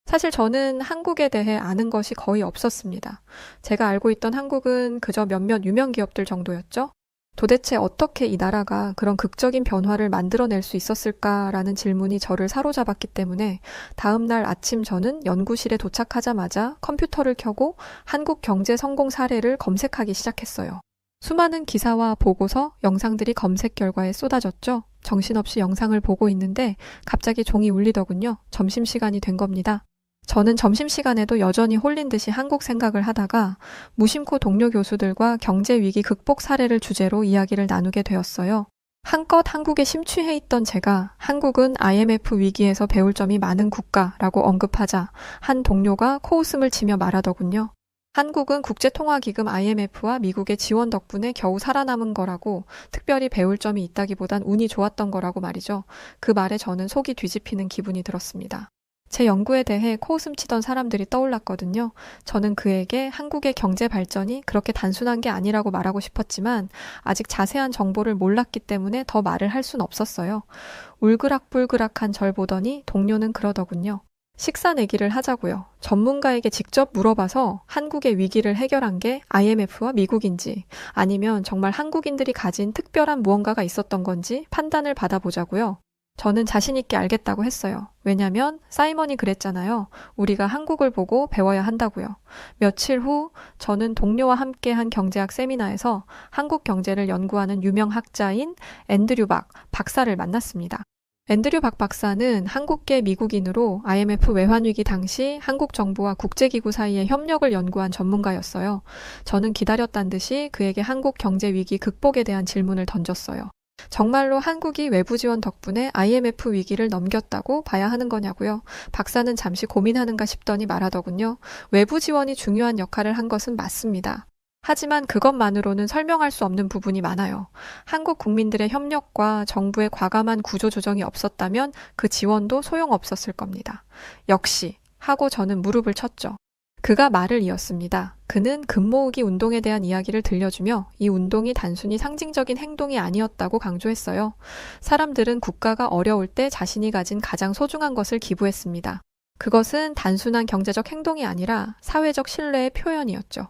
사실 저는 한국에 대해 아는 것이 거의 없었습니다. 제가 알고 있던 한국은 그저 몇몇 유명 기업들 정도였죠. 도대체 어떻게 이 나라가 그런 극적인 변화를 만들어낼 수 있었을까라는 질문이 저를 사로잡았기 때문에 다음 날 아침 저는 연구실에 도착하자마자 컴퓨터를 켜고 한국 경제 성공 사례를 검색하기 시작했어요. 수많은 기사와 보고서, 영상들이 검색 결과에 쏟아졌죠. 정신없이 영상을 보고 있는데 갑자기 종이 울리더군요. 점심시간이 된 겁니다. 저는 점심시간에도 여전히 홀린 듯이 한국 생각을 하다가 무심코 동료 교수들과 경제위기 극복 사례를 주제로 이야기를 나누게 되었어요. 한껏 한국에 심취해 있던 제가 한국은 IMF 위기에서 배울 점이 많은 국가라고 언급하자 한 동료가 코웃음을 치며 말하더군요. 한국은 국제통화기금 IMF와 미국의 지원 덕분에 겨우 살아남은 거라고, 특별히 배울 점이 있다기보단 운이 좋았던 거라고 말이죠. 그 말에 저는 속이 뒤집히는 기분이 들었습니다. 제 연구에 대해 코웃음 치던 사람들이 떠올랐거든요. 저는 그에게 한국의 경제 발전이 그렇게 단순한 게 아니라고 말하고 싶었지만 아직 자세한 정보를 몰랐기 때문에 더 말을 할 순 없었어요. 울그락불그락한 절 보더니 동료는 그러더군요. 식사 내기를 하자고요. 전문가에게 직접 물어봐서 한국의 위기를 해결한 게 IMF와 미국인지 아니면 정말 한국인들이 가진 특별한 무언가가 있었던 건지 판단을 받아보자고요. 저는 자신 있게 알겠다고 했어요. 왜냐면 사이먼이 그랬잖아요. 우리가 한국을 보고 배워야 한다고요. 며칠 후 저는 동료와 함께한 경제학 세미나에서 한국 경제를 연구하는 유명 학자인 앤드류 박 박사를 만났습니다. 앤드류 박 박사는 한국계 미국인으로 IMF 외환위기 당시 한국 정부와 국제기구 사이의 협력을 연구한 전문가였어요. 저는 기다렸단 듯이 그에게 한국 경제위기 극복에 대한 질문을 던졌어요. 정말로 한국이 외부 지원 덕분에 IMF 위기를 넘겼다고 봐야 하는 거냐고요. 박사는 잠시 고민하는가 싶더니 말하더군요. 외부 지원이 중요한 역할을 한 것은 맞습니다. 하지만 그것만으로는 설명할 수 없는 부분이 많아요. 한국 국민들의 협력과 정부의 과감한 구조조정이 없었다면 그 지원도 소용없었을 겁니다. 역시 하고 저는 무릎을 쳤죠. 그가 말을 이었습니다. 그는 금 모으기 운동에 대한 이야기를 들려주며 이 운동이 단순히 상징적인 행동이 아니었다고 강조했어요. 사람들은 국가가 어려울 때 자신이 가진 가장 소중한 것을 기부했습니다. 그것은 단순한 경제적 행동이 아니라 사회적 신뢰의 표현이었죠.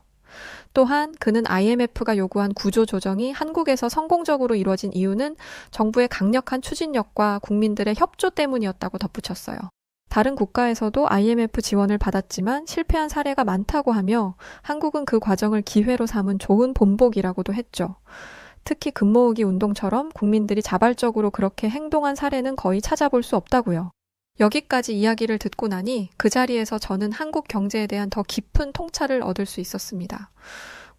또한 그는 IMF가 요구한 구조조정이 한국에서 성공적으로 이루어진 이유는 정부의 강력한 추진력과 국민들의 협조 때문이었다고 덧붙였어요. 다른 국가에서도 IMF 지원을 받았지만 실패한 사례가 많다고 하며 한국은 그 과정을 기회로 삼은 좋은 본보기라고도 했죠. 특히 금모으기 운동처럼 국민들이 자발적으로 그렇게 행동한 사례는 거의 찾아볼 수 없다고요. 여기까지 이야기를 듣고 나니 그 자리에서 저는 한국 경제에 대한 더 깊은 통찰을 얻을 수 있었습니다.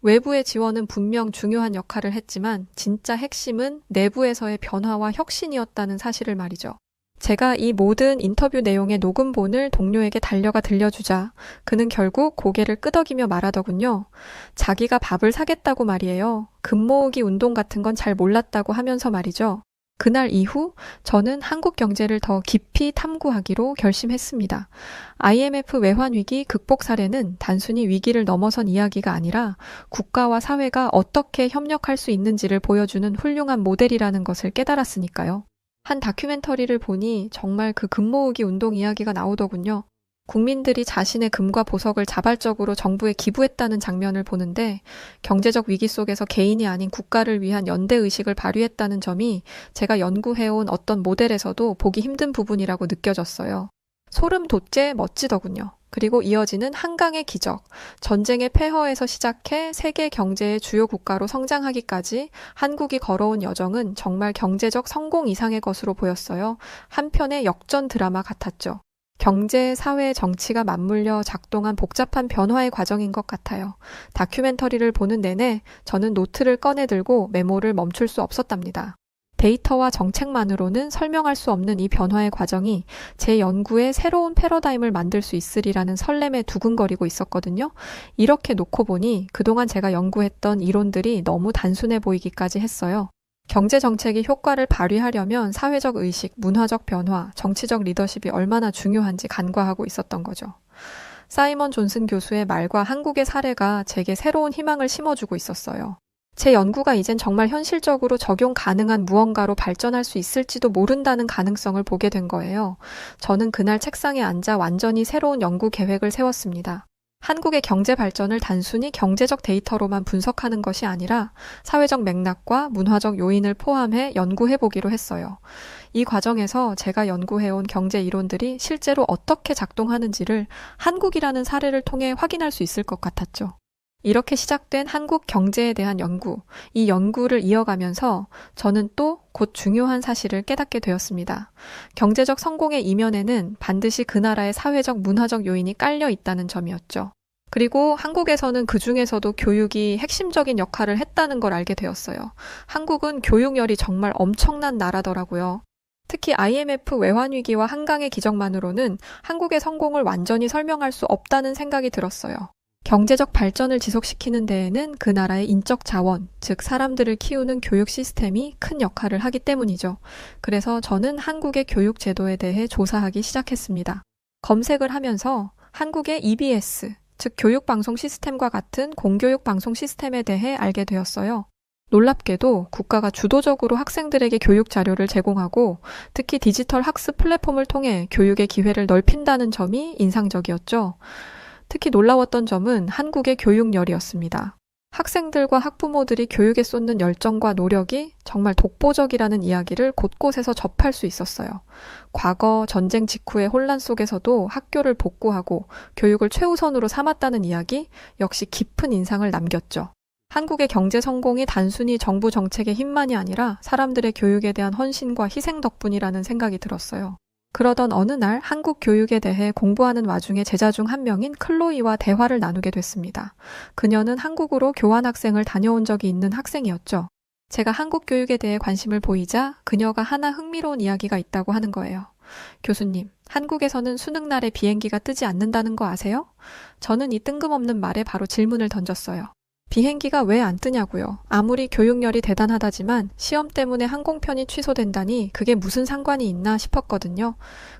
외부의 지원은 분명 중요한 역할을 했지만 진짜 핵심은 내부에서의 변화와 혁신이었다는 사실을 말이죠. 제가 이 모든 인터뷰 내용의 녹음본을 동료에게 달려가 들려주자 그는 결국 고개를 끄덕이며 말하더군요. 자기가 밥을 사겠다고 말이에요. 금 모으기 운동 같은 건 잘 몰랐다고 하면서 말이죠. 그날 이후 저는 한국 경제를 더 깊이 탐구하기로 결심했습니다. IMF 외환위기 극복 사례는 단순히 위기를 넘어선 이야기가 아니라 국가와 사회가 어떻게 협력할 수 있는지를 보여주는 훌륭한 모델이라는 것을 깨달았으니까요. 한 다큐멘터리를 보니 정말 그 금 모으기 운동 이야기가 나오더군요. 국민들이 자신의 금과 보석을 자발적으로 정부에 기부했다는 장면을 보는데 경제적 위기 속에서 개인이 아닌 국가를 위한 연대의식을 발휘했다는 점이 제가 연구해온 어떤 모델에서도 보기 힘든 부분이라고 느껴졌어요. 소름 돋게 멋지더군요. 그리고 이어지는 한강의 기적, 전쟁의 폐허에서 시작해 세계 경제의 주요 국가로 성장하기까지 한국이 걸어온 여정은 정말 경제적 성공 이상의 것으로 보였어요. 한편의 역전 드라마 같았죠. 경제, 사회, 정치가 맞물려 작동한 복잡한 변화의 과정인 것 같아요. 다큐멘터리를 보는 내내 저는 노트를 꺼내들고 메모를 멈출 수 없었답니다. 데이터와 정책만으로는 설명할 수 없는 이 변화의 과정이 제 연구에 새로운 패러다임을 만들 수 있으리라는 설렘에 두근거리고 있었거든요. 이렇게 놓고 보니 그동안 제가 연구했던 이론들이 너무 단순해 보이기까지 했어요. 경제 정책이 효과를 발휘하려면 사회적 의식, 문화적 변화, 정치적 리더십이 얼마나 중요한지 간과하고 있었던 거죠. 사이먼 존슨 교수의 말과 한국의 사례가 제게 새로운 희망을 심어주고 있었어요. 제 연구가 이젠 정말 현실적으로 적용 가능한 무언가로 발전할 수 있을지도 모른다는 가능성을 보게 된 거예요. 저는 그날 책상에 앉아 완전히 새로운 연구 계획을 세웠습니다. 한국의 경제 발전을 단순히 경제적 데이터로만 분석하는 것이 아니라 사회적 맥락과 문화적 요인을 포함해 연구해보기로 했어요. 이 과정에서 제가 연구해온 경제 이론들이 실제로 어떻게 작동하는지를 한국이라는 사례를 통해 확인할 수 있을 것 같았죠. 이렇게 시작된 한국 경제에 대한 연구, 이 연구를 이어가면서 저는 또 곧 중요한 사실을 깨닫게 되었습니다. 경제적 성공의 이면에는 반드시 그 나라의 사회적, 문화적 요인이 깔려 있다는 점이었죠. 그리고 한국에서는 그 중에서도 교육이 핵심적인 역할을 했다는 걸 알게 되었어요. 한국은 교육열이 정말 엄청난 나라더라고요. 특히 IMF 외환위기와 한강의 기적만으로는 한국의 성공을 완전히 설명할 수 없다는 생각이 들었어요. 경제적 발전을 지속시키는 데에는 그 나라의 인적 자원, 즉 사람들을 키우는 교육 시스템이 큰 역할을 하기 때문이죠. 그래서 저는 한국의 교육 제도에 대해 조사하기 시작했습니다. 검색을 하면서 한국의 EBS, 즉 교육방송 시스템과 같은 공교육 방송 시스템에 대해 알게 되었어요. 놀랍게도 국가가 주도적으로 학생들에게 교육 자료를 제공하고 특히 디지털 학습 플랫폼을 통해 교육의 기회를 넓힌다는 점이 인상적이었죠. 특히 놀라웠던 점은 한국의 교육열이었습니다. 학생들과 학부모들이 교육에 쏟는 열정과 노력이 정말 독보적이라는 이야기를 곳곳에서 접할 수 있었어요. 과거 전쟁 직후의 혼란 속에서도 학교를 복구하고 교육을 최우선으로 삼았다는 이야기 역시 깊은 인상을 남겼죠. 한국의 경제 성공이 단순히 정부 정책의 힘만이 아니라 사람들의 교육에 대한 헌신과 희생 덕분이라는 생각이 들었어요. 그러던 어느 날 한국 교육에 대해 공부하는 와중에 제자 중 한 명인 클로이와 대화를 나누게 됐습니다. 그녀는 한국으로 교환학생을 다녀온 적이 있는 학생이었죠. 제가 한국 교육에 대해 관심을 보이자 그녀가 하나 흥미로운 이야기가 있다고 하는 거예요. 교수님, 한국에서는 수능날에 비행기가 뜨지 않는다는 거 아세요? 저는 이 뜬금없는 말에 바로 질문을 던졌어요. 비행기가 왜 안 뜨냐고요. 아무리 교육열이 대단하다지만 시험 때문에 항공편이 취소된다니 그게 무슨 상관이 있나 싶었거든요.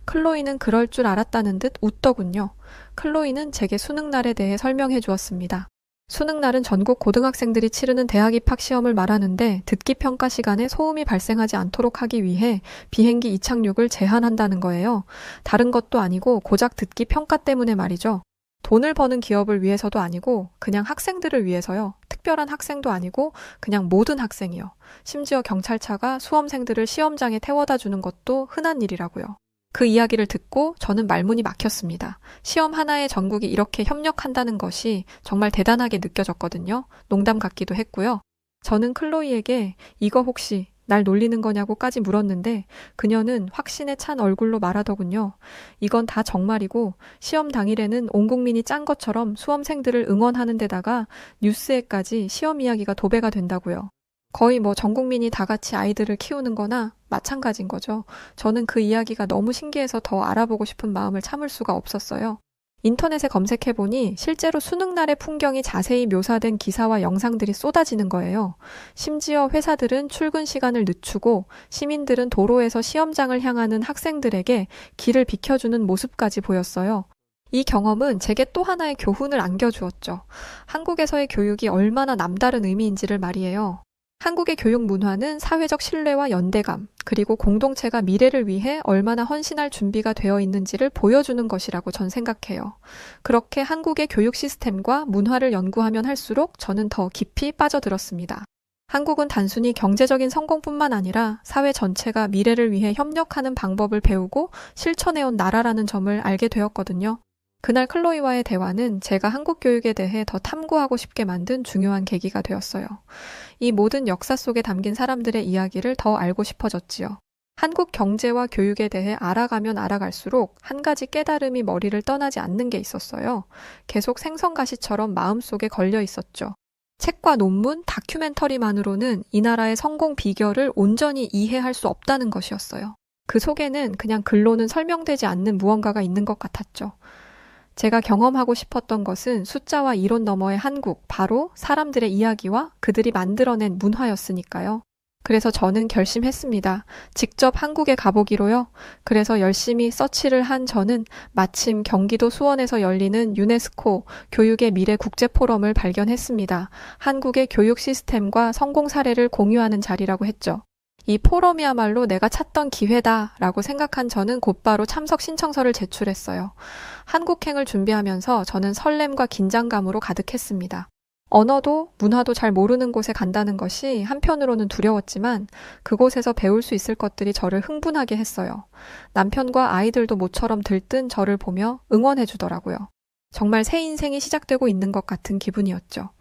클로이는 그럴 줄 알았다는 듯 웃더군요. 클로이는 제게 수능날에 대해 설명해 주었습니다. 수능날은 전국 고등학생들이 치르는 대학 입학 시험을 말하는데 듣기 평가 시간에 소음이 발생하지 않도록 하기 위해 비행기 이착륙을 제한한다는 거예요. 다른 것도 아니고 고작 듣기 평가 때문에 말이죠. 돈을 버는 기업을 위해서도 아니고 그냥 학생들을 위해서요. 특별한 학생도 아니고 그냥 모든 학생이요. 심지어 경찰차가 수험생들을 시험장에 태워다 주는 것도 흔한 일이라고요. 그 이야기를 듣고 저는 말문이 막혔습니다. 시험 하나에 전국이 이렇게 협력한다는 것이 정말 대단하게 느껴졌거든요. 농담 같기도 했고요. 저는 클로이에게 이거 혹시 날 놀리는 거냐고까지 물었는데 그녀는 확신에 찬 얼굴로 말하더군요. 이건 다 정말이고 시험 당일에는 온 국민이 짠 것처럼 수험생들을 응원하는 데다가 뉴스에까지 시험 이야기가 도배가 된다고요. 거의 전 국민이 다 같이 아이들을 키우는 거나 마찬가지인 거죠. 저는 그 이야기가 너무 신기해서 더 알아보고 싶은 마음을 참을 수가 없었어요. 인터넷에 검색해보니 실제로 수능날의 풍경이 자세히 묘사된 기사와 영상들이 쏟아지는 거예요. 심지어 회사들은 출근 시간을 늦추고 시민들은 도로에서 시험장을 향하는 학생들에게 길을 비켜주는 모습까지 보였어요. 이 경험은 제게 또 하나의 교훈을 안겨주었죠. 한국에서의 교육이 얼마나 남다른 의미인지를 말이에요. 한국의 교육 문화는 사회적 신뢰와 연대감, 그리고 공동체가 미래를 위해 얼마나 헌신할 준비가 되어 있는지를 보여주는 것이라고 전 생각해요. 그렇게 한국의 교육 시스템과 문화를 연구하면 할수록 저는 더 깊이 빠져들었습니다. 한국은 단순히 경제적인 성공뿐만 아니라 사회 전체가 미래를 위해 협력하는 방법을 배우고 실천해온 나라라는 점을 알게 되었거든요. 그날 클로이와의 대화는 제가 한국 교육에 대해 더 탐구하고 싶게 만든 중요한 계기가 되었어요. 이 모든 역사 속에 담긴 사람들의 이야기를 더 알고 싶어졌지요. 한국 경제와 교육에 대해 알아가면 알아갈수록 한 가지 깨달음이 머리를 떠나지 않는 게 있었어요. 계속 생선가시처럼 마음속에 걸려 있었죠. 책과 논문, 다큐멘터리만으로는 이 나라의 성공 비결을 온전히 이해할 수 없다는 것이었어요. 그 속에는 그냥 글로는 설명되지 않는 무언가가 있는 것 같았죠. 제가 경험하고 싶었던 것은 숫자와 이론 너머의 한국, 바로 사람들의 이야기와 그들이 만들어낸 문화였으니까요. 그래서 저는 결심했습니다. 직접 한국에 가보기로요. 그래서 열심히 서치를 한 저는 마침 경기도 수원에서 열리는 유네스코 교육의 미래 국제포럼을 발견했습니다. 한국의 교육 시스템과 성공 사례를 공유하는 자리라고 했죠. 이 포럼이야말로 내가 찾던 기회다라고 생각한 저는 곧바로 참석 신청서를 제출했어요. 한국행을 준비하면서 저는 설렘과 긴장감으로 가득했습니다. 언어도 문화도 잘 모르는 곳에 간다는 것이 한편으로는 두려웠지만 그곳에서 배울 수 있을 것들이 저를 흥분하게 했어요. 남편과 아이들도 모처럼 들뜬 저를 보며 응원해 주더라고요. 정말 새 인생이 시작되고 있는 것 같은 기분이었죠.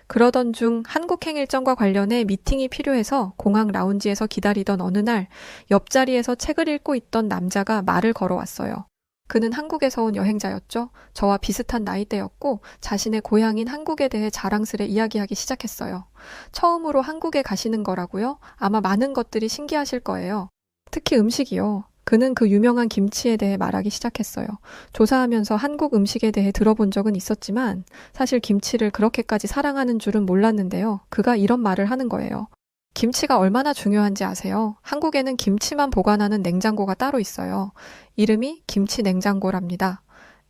그러던 중 한국행 일정과 관련해 미팅이 필요해서 공항 라운지에서 기다리던 어느 날 옆자리에서 책을 읽고 있던 남자가 말을 걸어왔어요. 그는 한국에서 온 여행자였죠. 저와 비슷한 나이대였고 자신의 고향인 한국에 대해 자랑스레 이야기하기 시작했어요. 처음으로 한국에 가시는 거라고요? 아마 많은 것들이 신기하실 거예요. 특히 음식이요. 그는 그 유명한 김치에 대해 말하기 시작했어요. 조사하면서 한국 음식에 대해 들어본 적은 있었지만 사실 김치를 그렇게까지 사랑하는 줄은 몰랐는데요. 그가 이런 말을 하는 거예요. 김치가 얼마나 중요한지 아세요? 한국에는 김치만 보관하는 냉장고가 따로 있어요. 이름이 김치 냉장고랍니다.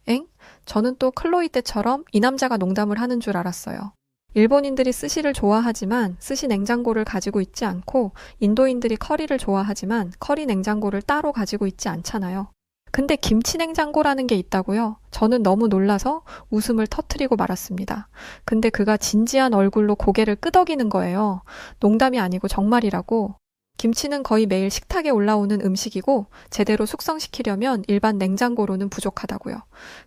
엥? 저는 또 클로이 때처럼 이 남자가 농담을 하는 줄 알았어요. 일본인들이 스시를 좋아하지만 스시 냉장고를 가지고 있지 않고 인도인들이 커리를 좋아하지만 커리 냉장고를 따로 가지고 있지 않잖아요. 근데 김치 냉장고라는 게 있다고요? 저는 너무 놀라서 웃음을 터뜨리고 말았습니다. 근데 그가 진지한 얼굴로 고개를 끄덕이는 거예요. 농담이 아니고 정말이라고. 김치는 거의 매일 식탁에 올라오는 음식이고 제대로 숙성시키려면 일반 냉장고로는 부족하다고요.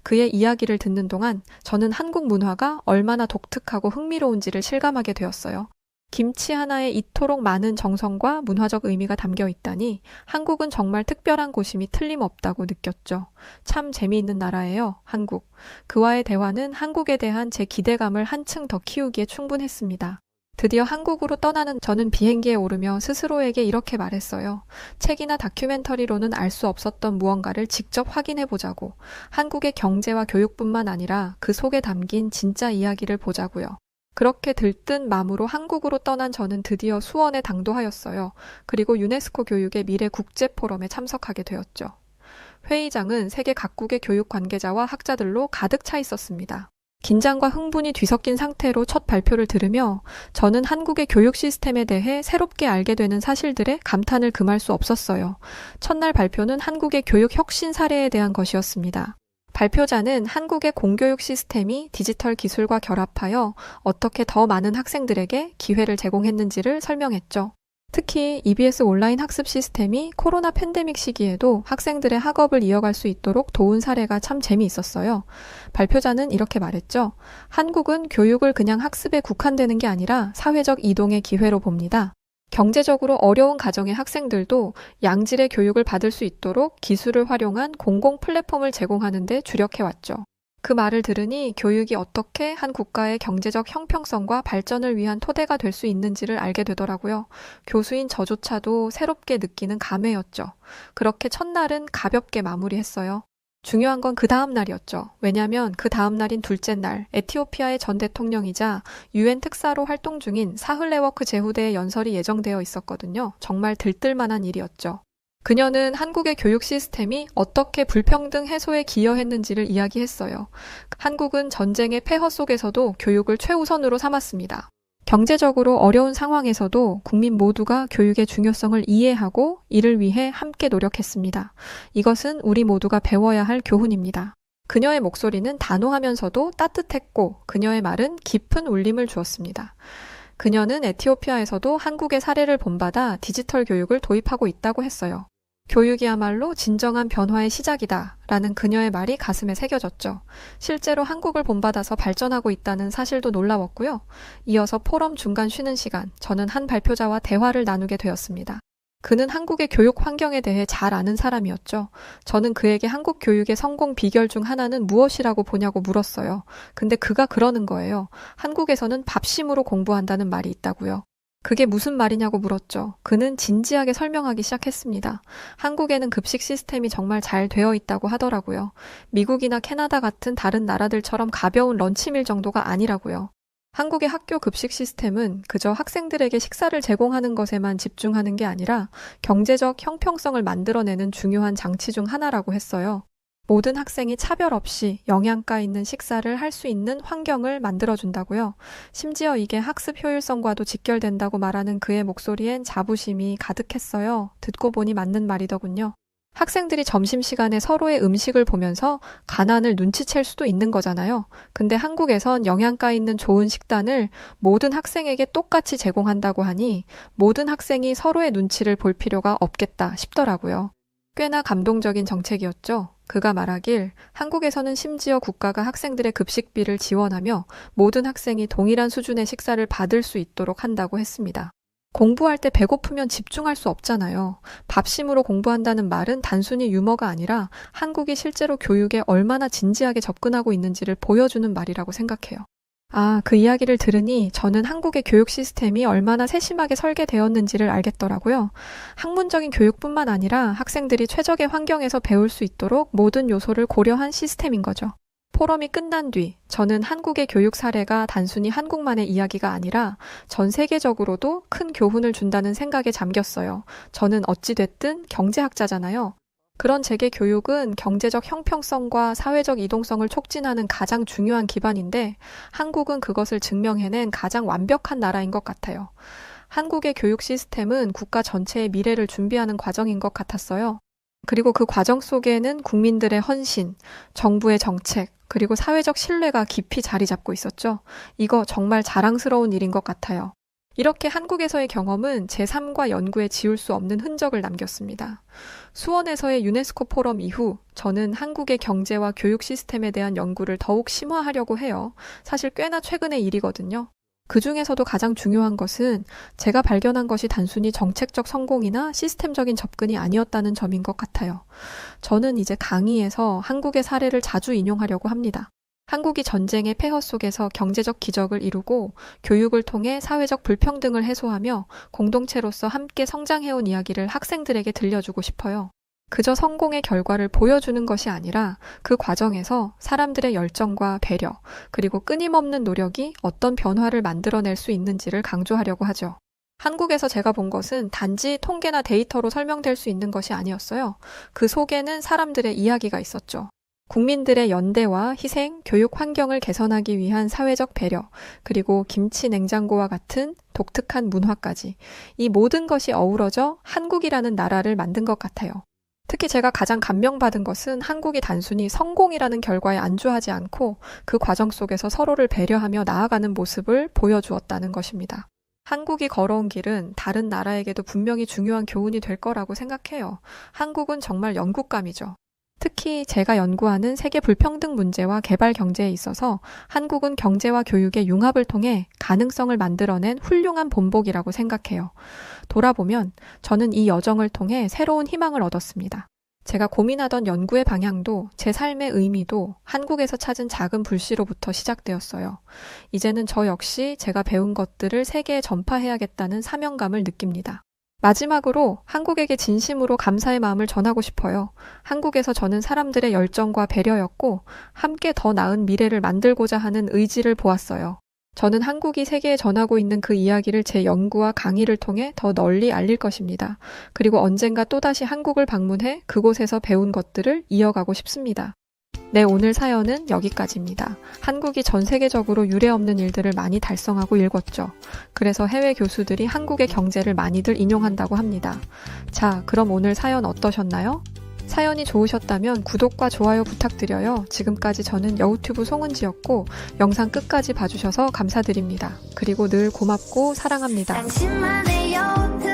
그의 이야기를 듣는 동안 저는 한국 문화가 얼마나 독특하고 흥미로운지를 실감하게 되었어요. 김치 하나에 이토록 많은 정성과 문화적 의미가 담겨 있다니 한국은 정말 특별한 곳임이 틀림없다고 느꼈죠. 참 재미있는 나라예요, 한국. 그와의 대화는 한국에 대한 제 기대감을 한층 더 키우기에 충분했습니다. 드디어 한국으로 떠나는 저는 비행기에 오르며 스스로에게 이렇게 말했어요. 책이나 다큐멘터리로는 알 수 없었던 무언가를 직접 확인해 보자고. 한국의 경제와 교육뿐만 아니라 그 속에 담긴 진짜 이야기를 보자고요. 그렇게 들뜬 마음으로 한국으로 떠난 저는 드디어 수원에 당도하였어요. 그리고 유네스코 교육의 미래 국제 포럼에 참석하게 되었죠. 회의장은 세계 각국의 교육 관계자와 학자들로 가득 차 있었습니다. 긴장과 흥분이 뒤섞인 상태로 첫 발표를 들으며 저는 한국의 교육 시스템에 대해 새롭게 알게 되는 사실들에 감탄을 금할 수 없었어요. 첫날 발표는 한국의 교육 혁신 사례에 대한 것이었습니다. 발표자는 한국의 공교육 시스템이 디지털 기술과 결합하여 어떻게 더 많은 학생들에게 기회를 제공했는지를 설명했죠. 특히 EBS 온라인 학습 시스템이 코로나 팬데믹 시기에도 학생들의 학업을 이어갈 수 있도록 도운 사례가 참 재미있었어요. 발표자는 이렇게 말했죠. 한국은 교육을 그냥 학습에 국한되는 게 아니라 사회적 이동의 기회로 봅니다. 경제적으로 어려운 가정의 학생들도 양질의 교육을 받을 수 있도록 기술을 활용한 공공 플랫폼을 제공하는 데 주력해왔죠. 그 말을 들으니 교육이 어떻게 한 국가의 경제적 형평성과 발전을 위한 토대가 될 수 있는지를 알게 되더라고요. 교수인 저조차도 새롭게 느끼는 감회였죠. 그렇게 첫날은 가볍게 마무리했어요. 중요한 건 그 다음 날이었죠. 왜냐하면 그 다음 날인 둘째 날, 에티오피아의 전 대통령이자 UN 특사로 활동 중인 사흘레워크 제후대의 연설이 예정되어 있었거든요. 정말 들뜰만한 일이었죠. 그녀는 한국의 교육 시스템이 어떻게 불평등 해소에 기여했는지를 이야기했어요. 한국은 전쟁의 폐허 속에서도 교육을 최우선으로 삼았습니다. 경제적으로 어려운 상황에서도 국민 모두가 교육의 중요성을 이해하고 이를 위해 함께 노력했습니다. 이것은 우리 모두가 배워야 할 교훈입니다. 그녀의 목소리는 단호하면서도 따뜻했고 그녀의 말은 깊은 울림을 주었습니다. 그녀는 에티오피아에서도 한국의 사례를 본받아 디지털 교육을 도입하고 있다고 했어요. 교육이야말로 진정한 변화의 시작이다 라는 그녀의 말이 가슴에 새겨졌죠. 실제로 한국을 본받아서 발전하고 있다는 사실도 놀라웠고요. 이어서 포럼 중간 쉬는 시간, 저는 한 발표자와 대화를 나누게 되었습니다. 그는 한국의 교육 환경에 대해 잘 아는 사람이었죠. 저는 그에게 한국 교육의 성공 비결 중 하나는 무엇이라고 보냐고 물었어요. 근데 그가 그러는 거예요. 한국에서는 밥심으로 공부한다는 말이 있다고요. 그게 무슨 말이냐고 물었죠. 그는 진지하게 설명하기 시작했습니다. 한국에는 급식 시스템이 정말 잘 되어 있다고 하더라고요. 미국이나 캐나다 같은 다른 나라들처럼 가벼운 런치밀 정도가 아니라고요. 한국의 학교 급식 시스템은 그저 학생들에게 식사를 제공하는 것에만 집중하는 게 아니라 경제적 형평성을 만들어내는 중요한 장치 중 하나라고 했어요. 모든 학생이 차별 없이 영양가 있는 식사를 할 수 있는 환경을 만들어준다고요. 심지어 이게 학습 효율성과도 직결된다고 말하는 그의 목소리엔 자부심이 가득했어요. 듣고 보니 맞는 말이더군요. 학생들이 점심시간에 서로의 음식을 보면서 가난을 눈치챌 수도 있는 거잖아요. 근데 한국에선 영양가 있는 좋은 식단을 모든 학생에게 똑같이 제공한다고 하니 모든 학생이 서로의 눈치를 볼 필요가 없겠다 싶더라고요. 꽤나 감동적인 정책이었죠. 그가 말하길 한국에서는 심지어 국가가 학생들의 급식비를 지원하며 모든 학생이 동일한 수준의 식사를 받을 수 있도록 한다고 했습니다. 공부할 때 배고프면 집중할 수 없잖아요. 밥심으로 공부한다는 말은 단순히 유머가 아니라 한국이 실제로 교육에 얼마나 진지하게 접근하고 있는지를 보여주는 말이라고 생각해요. 그 이야기를 들으니 저는 한국의 교육 시스템이 얼마나 세심하게 설계되었는지를 알겠더라고요. 학문적인 교육뿐만 아니라 학생들이 최적의 환경에서 배울 수 있도록 모든 요소를 고려한 시스템인 거죠. 포럼이 끝난 뒤 저는 한국의 교육 사례가 단순히 한국만의 이야기가 아니라 전 세계적으로도 큰 교훈을 준다는 생각에 잠겼어요. 저는 어찌됐든 경제학자잖아요. 그런 제게 교육은 경제적 형평성과 사회적 이동성을 촉진하는 가장 중요한 기반인데 한국은 그것을 증명해낸 가장 완벽한 나라인 것 같아요. 한국의 교육 시스템은 국가 전체의 미래를 준비하는 과정인 것 같았어요. 그리고 그 과정 속에는 국민들의 헌신, 정부의 정책, 그리고 사회적 신뢰가 깊이 자리 잡고 있었죠. 이거 정말 자랑스러운 일인 것 같아요. 이렇게 한국에서의 경험은 제 삶과 연구에 지울 수 없는 흔적을 남겼습니다. 수원에서의 유네스코 포럼 이후 저는 한국의 경제와 교육 시스템에 대한 연구를 더욱 심화하려고 해요. 사실 꽤나 최근의 일이거든요. 그 중에서도 가장 중요한 것은 제가 발견한 것이 단순히 정책적 성공이나 시스템적인 접근이 아니었다는 점인 것 같아요. 저는 이제 강의에서 한국의 사례를 자주 인용하려고 합니다. 한국이 전쟁의 폐허 속에서 경제적 기적을 이루고 교육을 통해 사회적 불평등을 해소하며 공동체로서 함께 성장해온 이야기를 학생들에게 들려주고 싶어요. 그저 성공의 결과를 보여주는 것이 아니라 그 과정에서 사람들의 열정과 배려, 그리고 끊임없는 노력이 어떤 변화를 만들어낼 수 있는지를 강조하려고 하죠. 한국에서 제가 본 것은 단지 통계나 데이터로 설명될 수 있는 것이 아니었어요. 그 속에는 사람들의 이야기가 있었죠. 국민들의 연대와 희생, 교육 환경을 개선하기 위한 사회적 배려, 그리고 김치 냉장고와 같은 독특한 문화까지 이 모든 것이 어우러져 한국이라는 나라를 만든 것 같아요. 특히 제가 가장 감명받은 것은 한국이 단순히 성공이라는 결과에 안주하지 않고 그 과정 속에서 서로를 배려하며 나아가는 모습을 보여주었다는 것입니다. 한국이 걸어온 길은 다른 나라에게도 분명히 중요한 교훈이 될 거라고 생각해요. 한국은 정말 연구감이죠. 특히 제가 연구하는 세계 불평등 문제와 개발 경제에 있어서 한국은 경제와 교육의 융합을 통해 가능성을 만들어낸 훌륭한 본보기라고 생각해요. 돌아보면 저는 이 여정을 통해 새로운 희망을 얻었습니다. 제가 고민하던 연구의 방향도 제 삶의 의미도 한국에서 찾은 작은 불씨로부터 시작되었어요. 이제는 저 역시 제가 배운 것들을 세계에 전파해야겠다는 사명감을 느낍니다. 마지막으로 한국에게 진심으로 감사의 마음을 전하고 싶어요. 한국에서 저는 사람들의 열정과 배려였고 함께 더 나은 미래를 만들고자 하는 의지를 보았어요. 저는 한국이 세계에 전하고 있는 그 이야기를 제 연구와 강의를 통해 더 널리 알릴 것입니다. 그리고 언젠가 또다시 한국을 방문해 그곳에서 배운 것들을 이어가고 싶습니다. 네, 오늘 사연은 여기까지입니다. 한국이 전 세계적으로 유례없는 일들을 많이 달성하고 일궜죠. 그래서 해외 교수들이 한국의 경제를 많이들 인용한다고 합니다. 자, 그럼 오늘 사연 어떠셨나요? 사연이 좋으셨다면 구독과 좋아요 부탁드려요. 지금까지 저는 여우튜브 송은지였고 영상 끝까지 봐주셔서 감사드립니다. 그리고 늘 고맙고 사랑합니다. 당신만의 여우튜브